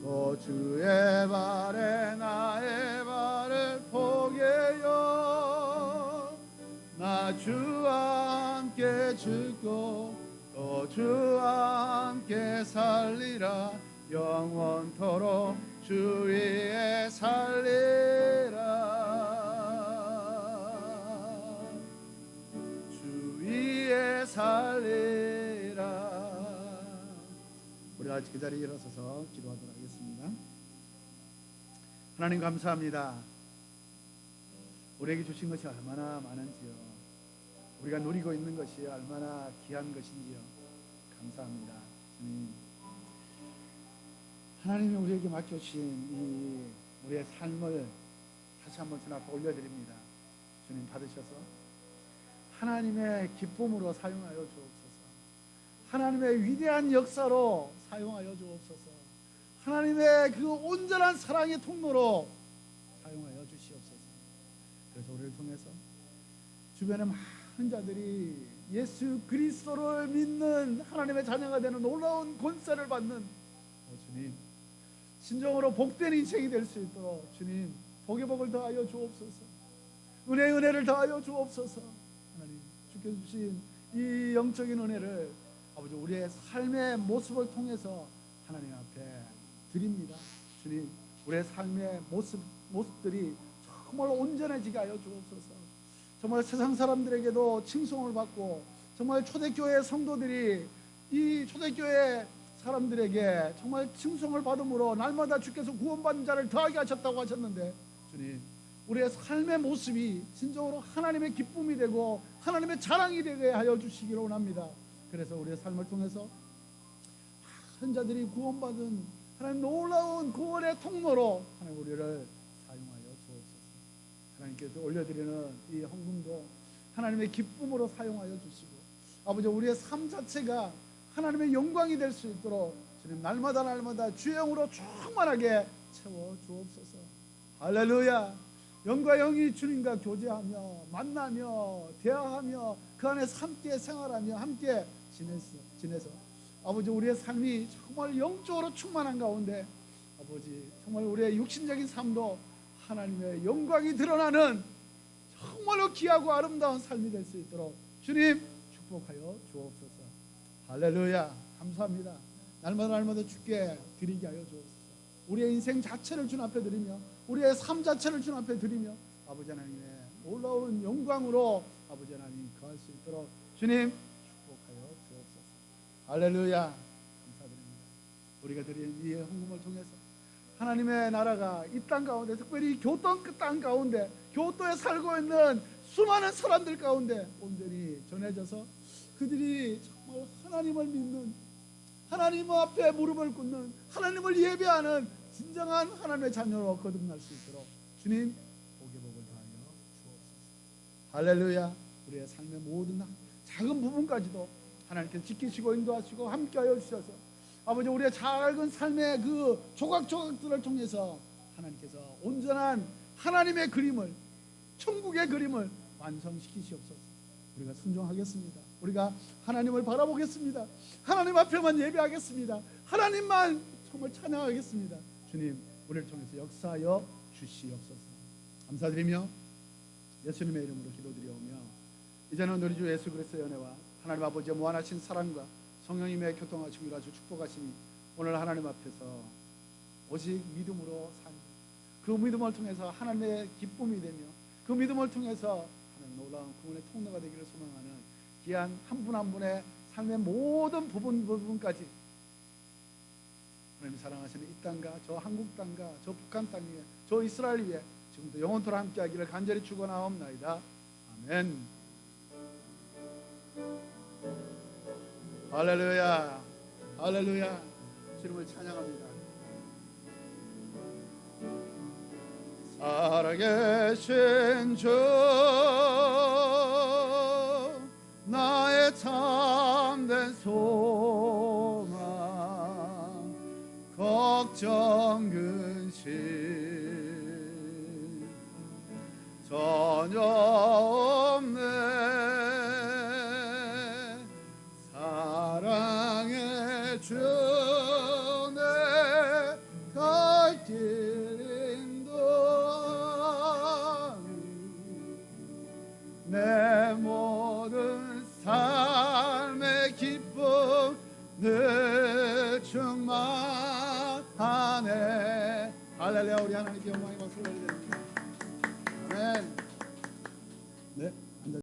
또 주의 발에 나의 발을 포개요. 나 주와 함께 죽고 또 주와 함께 살리라. 영원토록 주 위에 살리라. 주 위에 살리라. 우리 같이 그 자리에 일어서서 기도하도록 하겠습니다. 하나님 감사합니다. 우리에게 주신 것이 얼마나 많은지요, 우리가 누리고 있는 것이 얼마나 귀한 것인지요. 감사합니다. 주님, 하나님이 우리에게 맡겨주신 이 우리의 삶을 다시 한번 주님 앞에 올려드립니다. 주님 받으셔서 하나님의 기쁨으로 사용하여 주옵소서. 하나님의 위대한 역사로 사용하여 주옵소서. 하나님의 그 온전한 사랑의 통로로 사용하여 주시옵소서. 그래서 우리를 통해서 주변의 많은 자들이 예수 그리스도를 믿는 하나님의 자녀가 되는 놀라운 권세를 받는 주님, 진정으로 복된 인생이 될 수 있도록 주님 복의 복을 더하여 주옵소서. 은혜의 은혜를 더하여 주옵소서. 하나님 주께서 주신 이 영적인 은혜를 아버지 우리의 삶의 모습을 통해서 하나님 앞에 드립니다. 주님, 우리의 삶의 모습들이 정말 온전해지게 하여 주옵소서. 정말 세상 사람들에게도 칭송을 받고 정말 초대교회 성도들이 이 초대교회 사람들에게 정말 칭송을 받음으로 날마다 주께서 구원받는 자를 더하게 하셨다고 하셨는데, 주님, 우리의 삶의 모습이 진정으로 하나님의 기쁨이 되고 하나님의 자랑이 되게 하여 주시기를 원합니다. 그래서 우리의 삶을 통해서 많은 자들이 구원받은 하나님 놀라운 구원의 통로로 하나님 우리를 사용하여 주옵소서. 하나님께서 올려드리는 이 헌금도 하나님의 기쁨으로 사용하여 주시고 아버지 우리의 삶 자체가 하나님의 영광이 될 수 있도록 주님 날마다 주의 영으로 충만하게 채워 주옵소서. 할렐루야. 영과 영이 주님과 교제하며 만나며 대화하며 그 안에서 함께 생활하며 함께 지내서 아버지 우리의 삶이 정말 영적으로 충만한 가운데 아버지 정말 우리의 육신적인 삶도 하나님의 영광이 드러나는 정말로 귀하고 아름다운 삶이 될 수 있도록 주님 축복하여 주옵소서. 할렐루야. 감사합니다. 날마다 주께 드리게 하여 주옵소서. 우리의 인생 자체를 주 앞에 드리며 우리의 삶 자체를 주 앞에 드리며 아버지 하나님의 놀라운 영광으로 아버지 하나님 거할 수 있도록 주님 축복하여 주옵소서. 할렐루야. 감사드립니다. 우리가 드린 이 헌금을 통해서 하나님의 나라가 이 땅 가운데 특별히 교동 그 땅 가운데 교도에 살고 있는 수많은 사람들 가운데 온전히 전해져서 그들이 정말 하나님을 믿는 하나님 앞에 무릎을 꿇는 하나님을 예배하는 진정한 하나님의 자녀로 거듭날 수 있도록 주님 복의 복을 다하여 주옵소서. 할렐루야. 우리의 삶의 모든 작은 부분까지도 하나님께서 지키시고 인도하시고 함께하여 주셔서 아버지 우리의 작은 삶의 그 조각조각들을 통해서 하나님께서 온전한 하나님의 그림을 천국의 그림을 완성시키시옵소서. 우리가 순종하겠습니다. 우리가 하나님을 바라보겠습니다. 하나님 앞에만 예배하겠습니다. 하나님만 정말 찬양하겠습니다. 주님 우리를 통해서 역사하여 주시옵소서. 감사드리며 예수님의 이름으로 기도드리오며 이제는 우리 주 예수 그리스도의 은혜와 하나님 아버지의 무한하신 사랑과 성령님의 교통하심과 아주 축복하심이 오늘 하나님 앞에서 오직 믿음으로 사는 그 믿음을 통해서 하나님의 기쁨이 되며 그 믿음을 통해서 하나님 놀라운 구원의 통로가 되기를 소망하는 귀한 한 분 한 분의 삶의 모든 부분까지 하나님 사랑하시는 이 땅과 저 한국 땅과 저 북한 땅 위에 저 이스라엘 위에 지금도 영원토록 함께하기를 간절히 축원하옵나이다. 아멘. 할렐루야. 할렐루야. 주님을 찬양합니다. 살아계신 주 나의 참된 소망 걱정 근심 전혀 없네 사랑의 주 내 갈 길 인도하니 내 모든 삶의 기쁨 늘 충만하네. 할렐루야. 우리 하나님께 영광의 박수를 드립니다. 아멘.